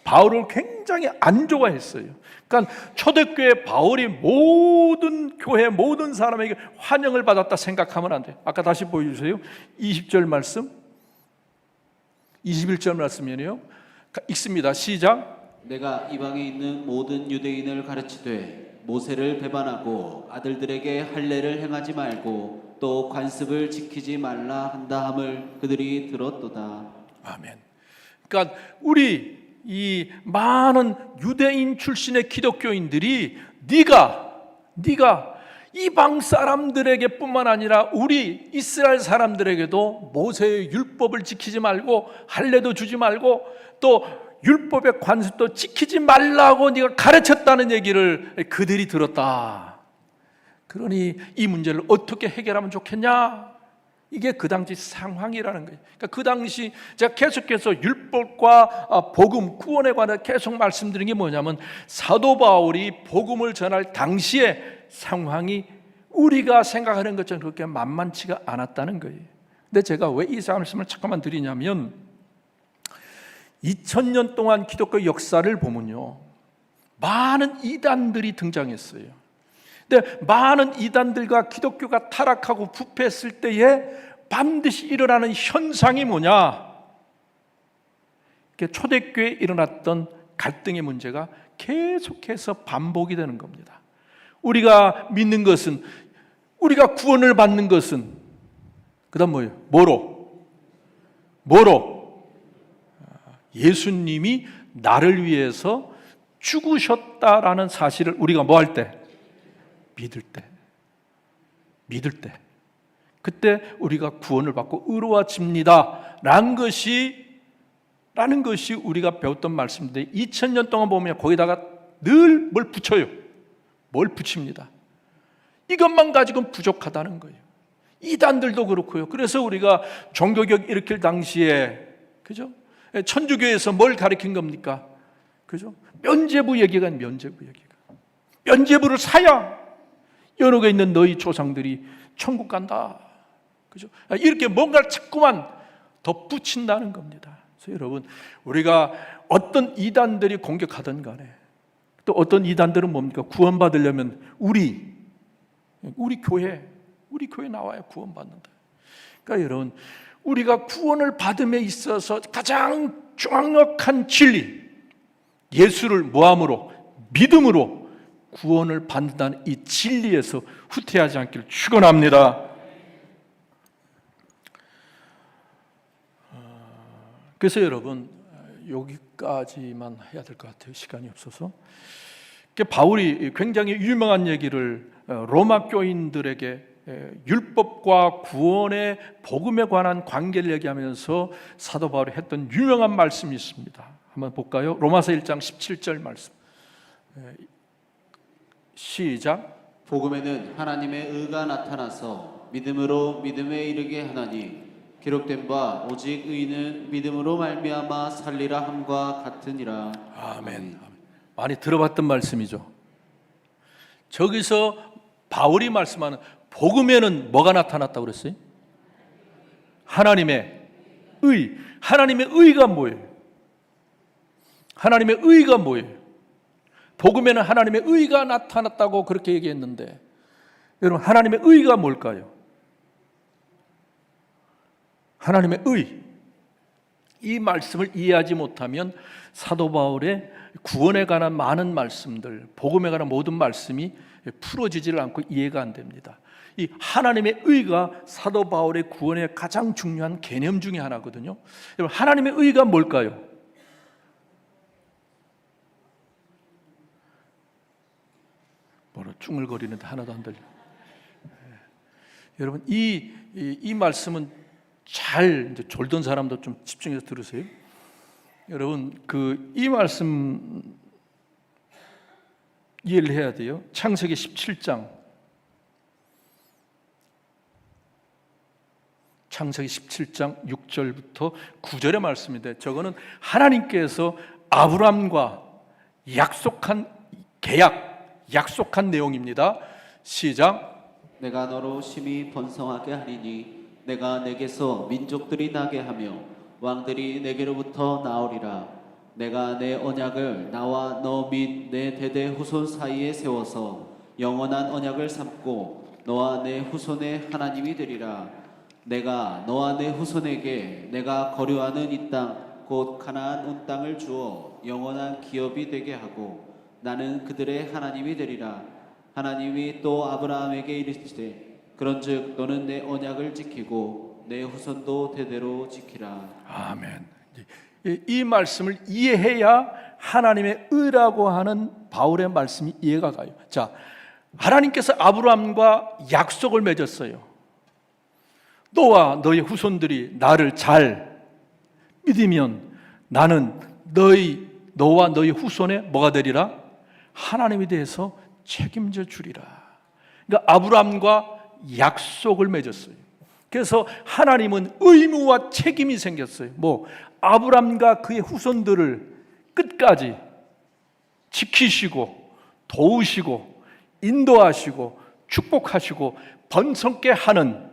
바울을 굉장히 안 좋아했어요. 그러니까 초대교회 바울이 모든 교회 모든 사람에게 환영을 받았다 생각하면 안 돼요. 아까 다시 보여주세요. 20절 말씀 21절 말씀이요. 읽습니다. 시작. 내가 이방에 있는 모든 유대인을 가르치되 모세를 배반하고 아들들에게 할례를 행하지 말고 또 관습을 지키지 말라 한다 함을 그들이 들었도다. 아멘. 그러니까 우리 이 많은 유대인 출신의 기독교인들이 네가 이방 사람들에게 뿐만 아니라 우리 이스라엘 사람들에게도 모세의 율법을 지키지 말고 할례도 주지 말고 또 율법의 관습도 지키지 말라고 네가 가르쳤다는 얘기를 그들이 들었다. 그러니 이 문제를 어떻게 해결하면 좋겠냐? 이게 그 당시 상황이라는 거예요. 그러니까 그 당시 제가 계속해서 율법과 복음, 구원에 관해 계속 말씀드린 게 뭐냐면 사도 바울이 복음을 전할 당시의 상황이 우리가 생각하는 것처럼 그렇게 만만치가 않았다는 거예요. 근데 제가 왜 이 말씀을 잠깐만 드리냐면 2000년 동안 기독교 역사를 보면요 많은 이단들이 등장했어요. 근데 많은 이단들과 기독교가 타락하고 부패했을 때에 반드시 일어나는 현상이 뭐냐? 초대교회에 일어났던 갈등의 문제가 계속해서 반복이 되는 겁니다. 우리가 믿는 것은 우리가 구원을 받는 것은 그다음 뭐예요? 뭐로? 예수님이 나를 위해서 죽으셨다라는 사실을 우리가 뭐 할 때? 믿을 때 그때 우리가 구원을 받고 의로워집니다 라는 것이 우리가 배웠던 말씀인데 2000년 동안 보면 거기다가 늘 뭘 붙여요. 뭘 붙입니다. 이것만 가지고는 부족하다는 거예요. 이단들도 그렇고요. 그래서 우리가 종교개혁 일으킬 당시에 그죠? 천주교에서 뭘 가르친 겁니까? 그죠? 면죄부 얘기가 면죄부를 사야 연옥에 있는 너희 조상들이 천국 간다. 그죠? 이렇게 뭔가를 자꾸만 덧붙인다는 겁니다. 그래서 여러분, 우리가 어떤 이단들이 공격하든 간에 또 어떤 이단들은 뭡니까? 구원받으려면 우리 교회 나와야 구원받는다. 그러니까 여러분, 우리가 구원을 받음에 있어서 가장 정확한 진리, 예수를 뭐함으로? 믿음으로 구원을 받는다는 이 진리에서 후퇴하지 않기를 축원합니다. 그래서 여러분 여기까지만 해야 될 것 같아요. 시간이 없어서. 바울이 굉장히 유명한 얘기를 로마 교인들에게 율법과 구원의 복음에 관한 관계를 얘기하면서 사도 바울이 했던 유명한 말씀이 있습니다. 한번 볼까요? 로마서 1장 17절 말씀. 시작. 복음에는 하나님의 의가 나타나서 믿음으로 믿음에 이르게 하나니 기록된 바 오직 의인은 믿음으로 말미암아 살리라 함과 같으니라. 아멘. 많이 들어봤던 말씀이죠. 저기서 바울이 말씀하는 복음에는 뭐가 나타났다고 그랬어요? 하나님의 의. 하나님의 의가 뭐예요? 하나님의 의가 뭐예요? 복음에는 하나님의 의가 나타났다고 그렇게 얘기했는데, 여러분 하나님의 의가 뭘까요? 하나님의 의, 이 말씀을 이해하지 못하면 사도 바울의 구원에 관한 많은 말씀들, 복음에 관한 모든 말씀이 풀어지질 않고 이해가 안 됩니다. 이 하나님의 의가 사도 바울의 구원의 가장 중요한 개념 중에 하나거든요. 여러분 하나님의 의가 뭘까요? 뭐로 쭝얼거리는데 하나도 안 들려. 여러분 이 말씀은 잘 이제 졸던 사람도 좀 집중해서 들으세요. 여러분 이 말씀 이해를 해야 돼요. 창세기 17장, 창세기 17장 6절부터 9절의 말씀인데, 저거는 하나님께서 아브람과 약속한 계약, 약속한 내용입니다. 시작. 내가 너로 심히 번성하게 하리니 내가 내게서 민족들이 나게 하며 왕들이 내게로부터 나오리라. 내가 내 언약을 나와 너 및 내 대대 후손 사이에 세워서 영원한 언약을 삼고 너와 내 후손의 하나님이 되리라. 내가 너와 내 후손에게 내가 거류하는 이 땅 곧 가나안 온 땅을 주어 영원한 기업이 되게 하고 나는 그들의 하나님이 되리라. 하나님이 또 아브라함에게 이르시되 그런즉 너는 내 언약을 지키고 내 후손도 대대로 지키라. 아멘. 이 말씀을 이해해야 하나님의 의라고 하는 바울의 말씀이 이해가 가요. 자, 하나님께서 아브라함과 약속을 맺었어요. 너와 너의 후손들이 나를 잘 믿으면 나는 너와 너의 후손의 뭐가 되리라? 하나님에 대해서 책임져 주리라. 그러니까 아브라함과 약속을 맺었어요. 그래서 하나님은 의무와 책임이 생겼어요. 아브라함과 그의 후손들을 끝까지 지키시고 도우시고 인도하시고 축복하시고 번성케 하는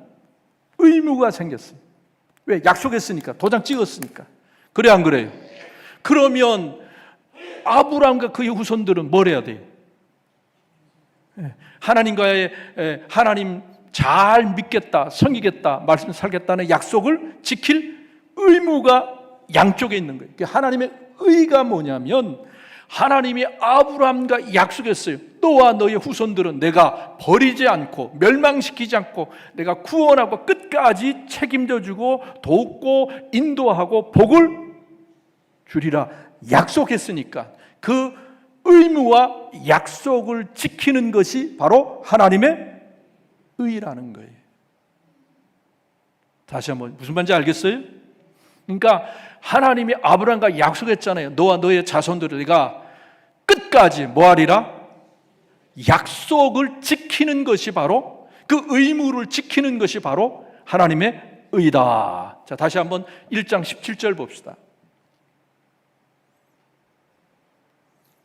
의무가 생겼어요. 왜? 약속했으니까, 도장 찍었으니까. 그래 안 그래요? 그러면 아브라함과 그의 후손들은 뭘 해야 돼요? 하나님과의 하나님 잘 믿겠다, 섬기겠다, 말씀 살겠다는 약속을 지킬 의무가 양쪽에 있는 거예요. 하나님의 의가 뭐냐면 하나님이 아브라함과 약속했어요. 너와 너의 후손들은 내가 버리지 않고 멸망시키지 않고 내가 구원하고 끝까지 책임져 주고 돕고 인도하고 복을 주리라 약속했으니까 그 의무와 약속을 지키는 것이 바로 하나님의 의라는 거예요. 다시 한번 무슨 말인지 알겠어요? 그러니까 하나님이 아브라함과 약속했잖아요. 너와 너의 자손들을 내가 끝까지 뭐하리라? 약속을 지키는 것이 바로 그 의무를 지키는 것이 바로 하나님의 의다. 자, 다시 한번 1장 17절 봅시다.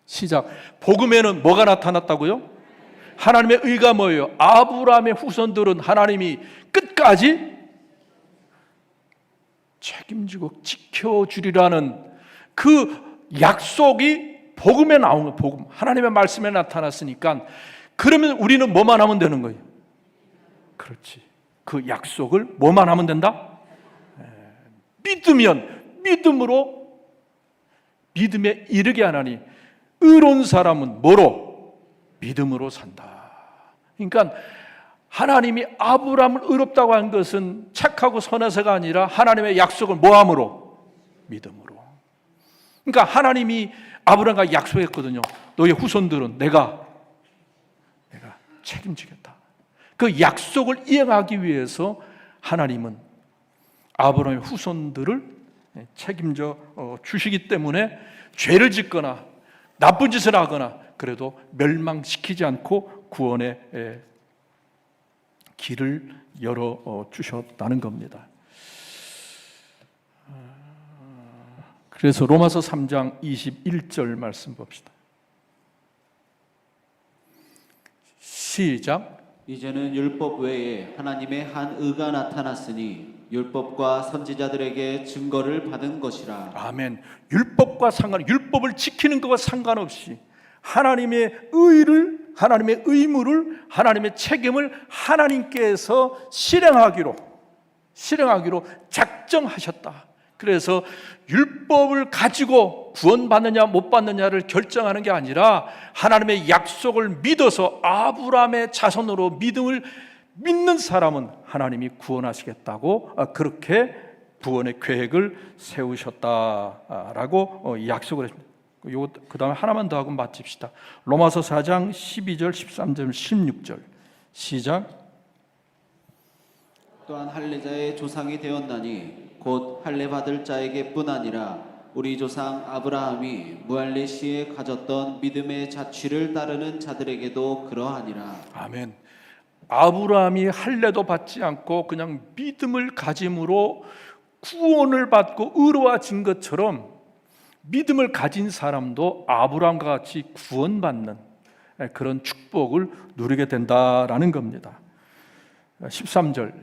시작. 복음에는 뭐가 나타났다고요? 하나님의 의가 뭐예요? 아브라함의 후손들은 하나님이 끝까지 책임지고 지켜주리라는 그 약속이 복음에 나온 거예요. 복음. 하나님의 말씀에 나타났으니까 그러면 우리는 뭐만 하면 되는 거예요? 그렇지. 그 약속을 뭐만 하면 된다? 믿으면 믿음으로 믿음에 이르게 하나니 의로운 사람은 뭐로? 믿음으로 산다. 그러니까 하나님이 아브라함을 의롭다고 한 것은 착하고 선해서가 아니라 하나님의 약속을 뭐함으로? 믿음으로. 그러니까 하나님이 아브라함과 약속했거든요. 너의 후손들은 내가 책임지겠다. 그 약속을 이행하기 위해서 하나님은 아브라함의 후손들을 책임져 주시기 때문에 죄를 짓거나 나쁜 짓을 하거나 그래도 멸망시키지 않고 구원의 길을 열어 주셨다는 겁니다. 그래서 로마서 3장 21절 말씀 봅시다. 시작. 이제는 율법 외에 하나님의 한 의가 나타났으니 율법과 선지자들에게 증거를 받은 것이라. 아멘. 율법과 상관, 율법을 지키는 것과 상관없이 하나님의 하나님의 의무를, 하나님의 책임을 하나님께서 실행하기로 작정하셨다. 그래서 율법을 가지고 구원받느냐 못 받느냐를 결정하는 게 아니라 하나님의 약속을 믿어서 아브라함의 자손으로 믿음을 믿는 사람은 하나님이 구원하시겠다고 그렇게 구원의 계획을 세우셨다라고 약속을 했습니다. 그 다음에 하나만 더 하고 마칩시다. 로마서 4장 12절 13절 16절 시작. 또한 할례자의 조상이 되었나니 곧 할례 받을 자에게 뿐 아니라 우리 조상 아브라함이 무할례 시에 가졌던 믿음의 자취를 따르는 자들에게도 그러하니라. 아멘. 아브라함이 할례도 받지 않고 그냥 믿음을 가짐으로 구원을 받고 의로워진 것처럼 믿음을 가진 사람도 아브라함과 같이 구원받는 그런 축복을 누리게 된다라는 겁니다. 13절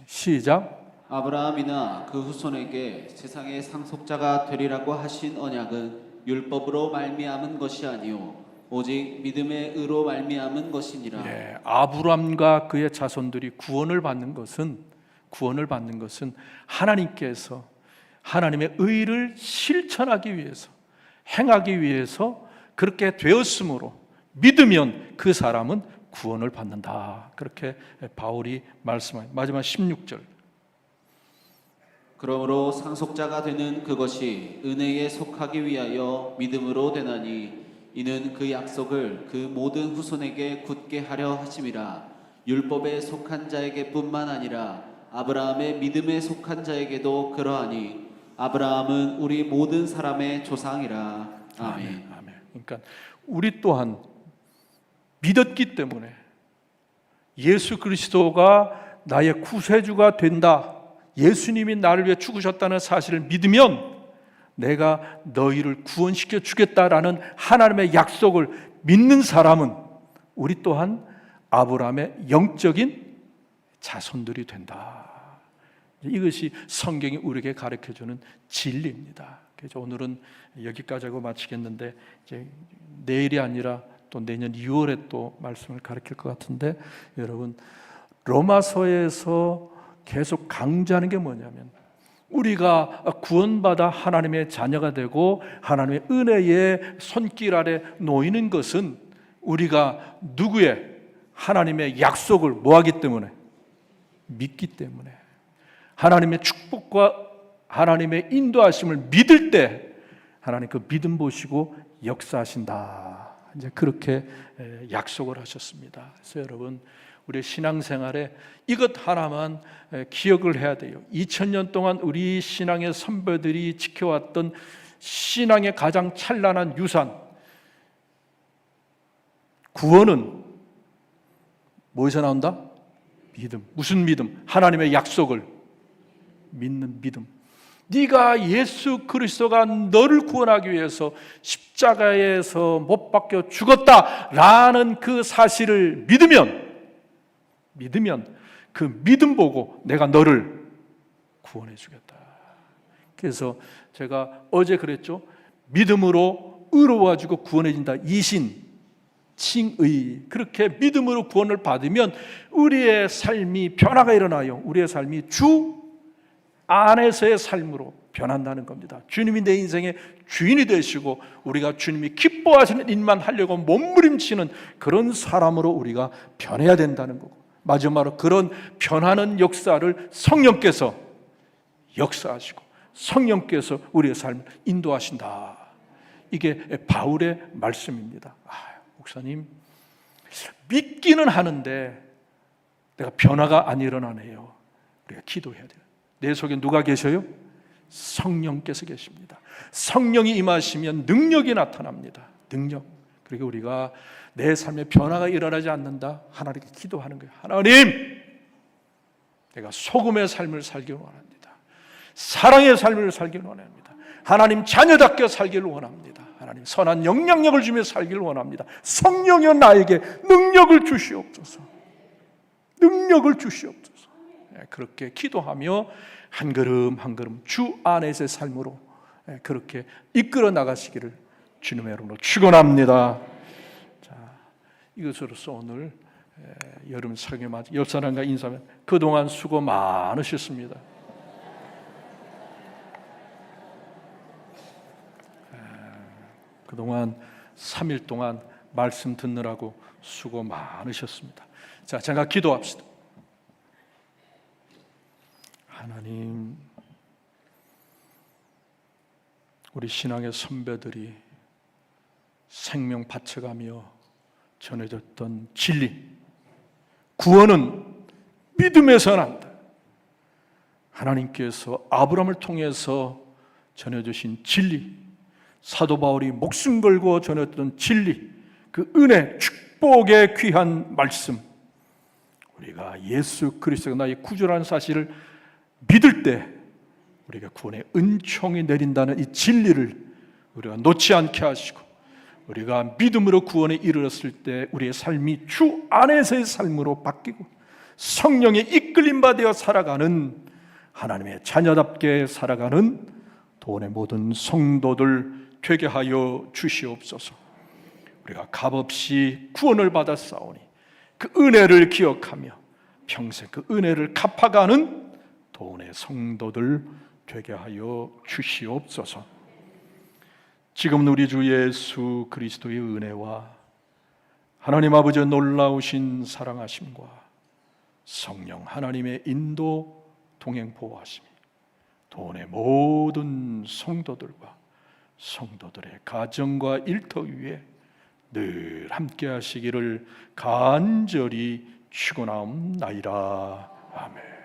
시작. 아브라함이나 그 후손에게 세상의 상속자가 되리라고 하신 언약은 율법으로 말미암은 것이 아니요 오직 믿음의 의로 말미암은 것이니라. 네, 아브라함과 그의 자손들이 구원을 받는 것은 하나님께서 하나님의 의를 실천하기 위해서, 행하기 위해서 그렇게 되었으므로 믿으면 그 사람은 구원을 받는다. 그렇게 바울이 말씀합니다. 마지막 16절. 그러므로 상속자가 되는 그것이 은혜에 속하기 위하여 믿음으로 되나니 이는 그 약속을 그 모든 후손에게 굳게 하려 하심이라. 율법에 속한 자에게 뿐만 아니라 아브라함의 믿음에 속한 자에게도 그러하니 아브라함은 우리 모든 사람의 조상이라. 아멘. 아멘. 그러니까 우리 또한 믿었기 때문에 예수 그리스도가 나의 구세주가 된다, 예수님이 나를 위해 죽으셨다는 사실을 믿으면 내가 너희를 구원시켜 주겠다라는 하나님의 약속을 믿는 사람은 우리 또한 아브라함의 영적인 자손들이 된다. 이것이 성경이 우리에게 가르쳐주는 진리입니다. 그래서 오늘은 여기까지 하고 마치겠는데 이제 내일이 아니라 또 내년 2월에 또 말씀을 가르칠 것 같은데, 여러분 로마서에서 계속 강조하는 게 뭐냐면 우리가 구원받아 하나님의 자녀가 되고 하나님의 은혜의 손길 아래 놓이는 것은 우리가 누구의 하나님의 약속을 뭐하기 때문에? 믿기 때문에. 하나님의 축복과 하나님의 인도하심을 믿을 때 하나님 그 믿음 보시고 역사하신다. 이제 그렇게 약속을 하셨습니다. 그래서 여러분 우리의 신앙생활에 이것 하나만 기억을 해야 돼요. 2000년 동안 우리 신앙의 선배들이 지켜왔던 신앙의 가장 찬란한 유산, 구원은 뭐에서 나온다? 믿음. 무슨 믿음? 하나님의 약속을 믿는 믿음. 네가 예수 그리스도가 너를 구원하기 위해서 십자가에서 못 박혀 죽었다라는 그 사실을 믿으면 그 믿음 보고 내가 너를 구원해 주겠다. 그래서 제가 어제 그랬죠. 믿음으로 의로워지고 구원해진다. 이신 칭의. 그렇게 믿음으로 구원을 받으면 우리의 삶이 변화가 일어나요. 우리의 삶이 주 안에서의 삶으로 변한다는 겁니다. 주님이 내 인생의 주인이 되시고 우리가 주님이 기뻐하시는 일만 하려고 몸부림치는 그런 사람으로 우리가 변해야 된다는 거고, 마지막으로 그런 변하는 역사를 성령께서 역사하시고 성령께서 우리의 삶을 인도하신다. 이게 바울의 말씀입니다. 목사님, 믿기는 하는데 내가 변화가 안 일어나네요. 우리가 기도해야 돼요. 내 속에 누가 계셔요? 성령께서 계십니다. 성령이 임하시면 능력이 나타납니다. 능력. 그리고 우리가 내 삶에 변화가 일어나지 않는다, 하나님께 기도하는 거예요. 하나님, 내가 소금의 삶을 살기를 원합니다. 사랑의 삶을 살기를 원합니다. 하나님 자녀답게 살기를 원합니다. 하나님 선한 영향력을 주며 살기를 원합니다. 성령여 나에게 능력을 주시옵소서. 능력을 주시옵소서. 그렇게 기도하며 한 걸음 한 걸음 주 안에서의 삶으로 그렇게 이끌어 나가시기를 주님의 이름으로 축원합니다. 자, 이것으로서 오늘 여름 설교 맞아 옆 사람과 인사하면 그동안 수고 많으셨습니다. 그동안 3일 동안 말씀 듣느라고 수고 많으셨습니다. 자, 제가 기도합시다. 하나님, 우리 신앙의 선배들이 생명 바쳐가며 전해졌던 진리, 구원은 믿음에서 난다. 하나님께서 아브라함을 통해서 전해주신 진리, 사도 바울이 목숨 걸고 전했던 진리, 그 은혜, 축복의 귀한 말씀, 우리가 예수 그리스도가 나의 구주라는 사실을 믿을 때 우리가 구원의 은총이 내린다는 이 진리를 우리가 놓지 않게 하시고, 우리가 믿음으로 구원에 이르렀을 때 우리의 삶이 주 안에서의 삶으로 바뀌고 성령의 이끌림 받아 살아가는, 하나님의 자녀답게 살아가는 도원의 모든 성도들 되게 하여 주시옵소서. 우리가 값없이 구원을 받았사오니 그 은혜를 기억하며 평생 그 은혜를 갚아가는 도원의 성도들 되게 하여 주시옵소서. 지금 우리 주 예수 그리스도의 은혜와 하나님 아버지의 놀라우신 사랑하심과 성령 하나님의 인도 동행 보호하심이 도원의 모든 성도들과 성도들의 가정과 일터 위에 늘 함께 하시기를 간절히 축원하옵나이다. 아멘.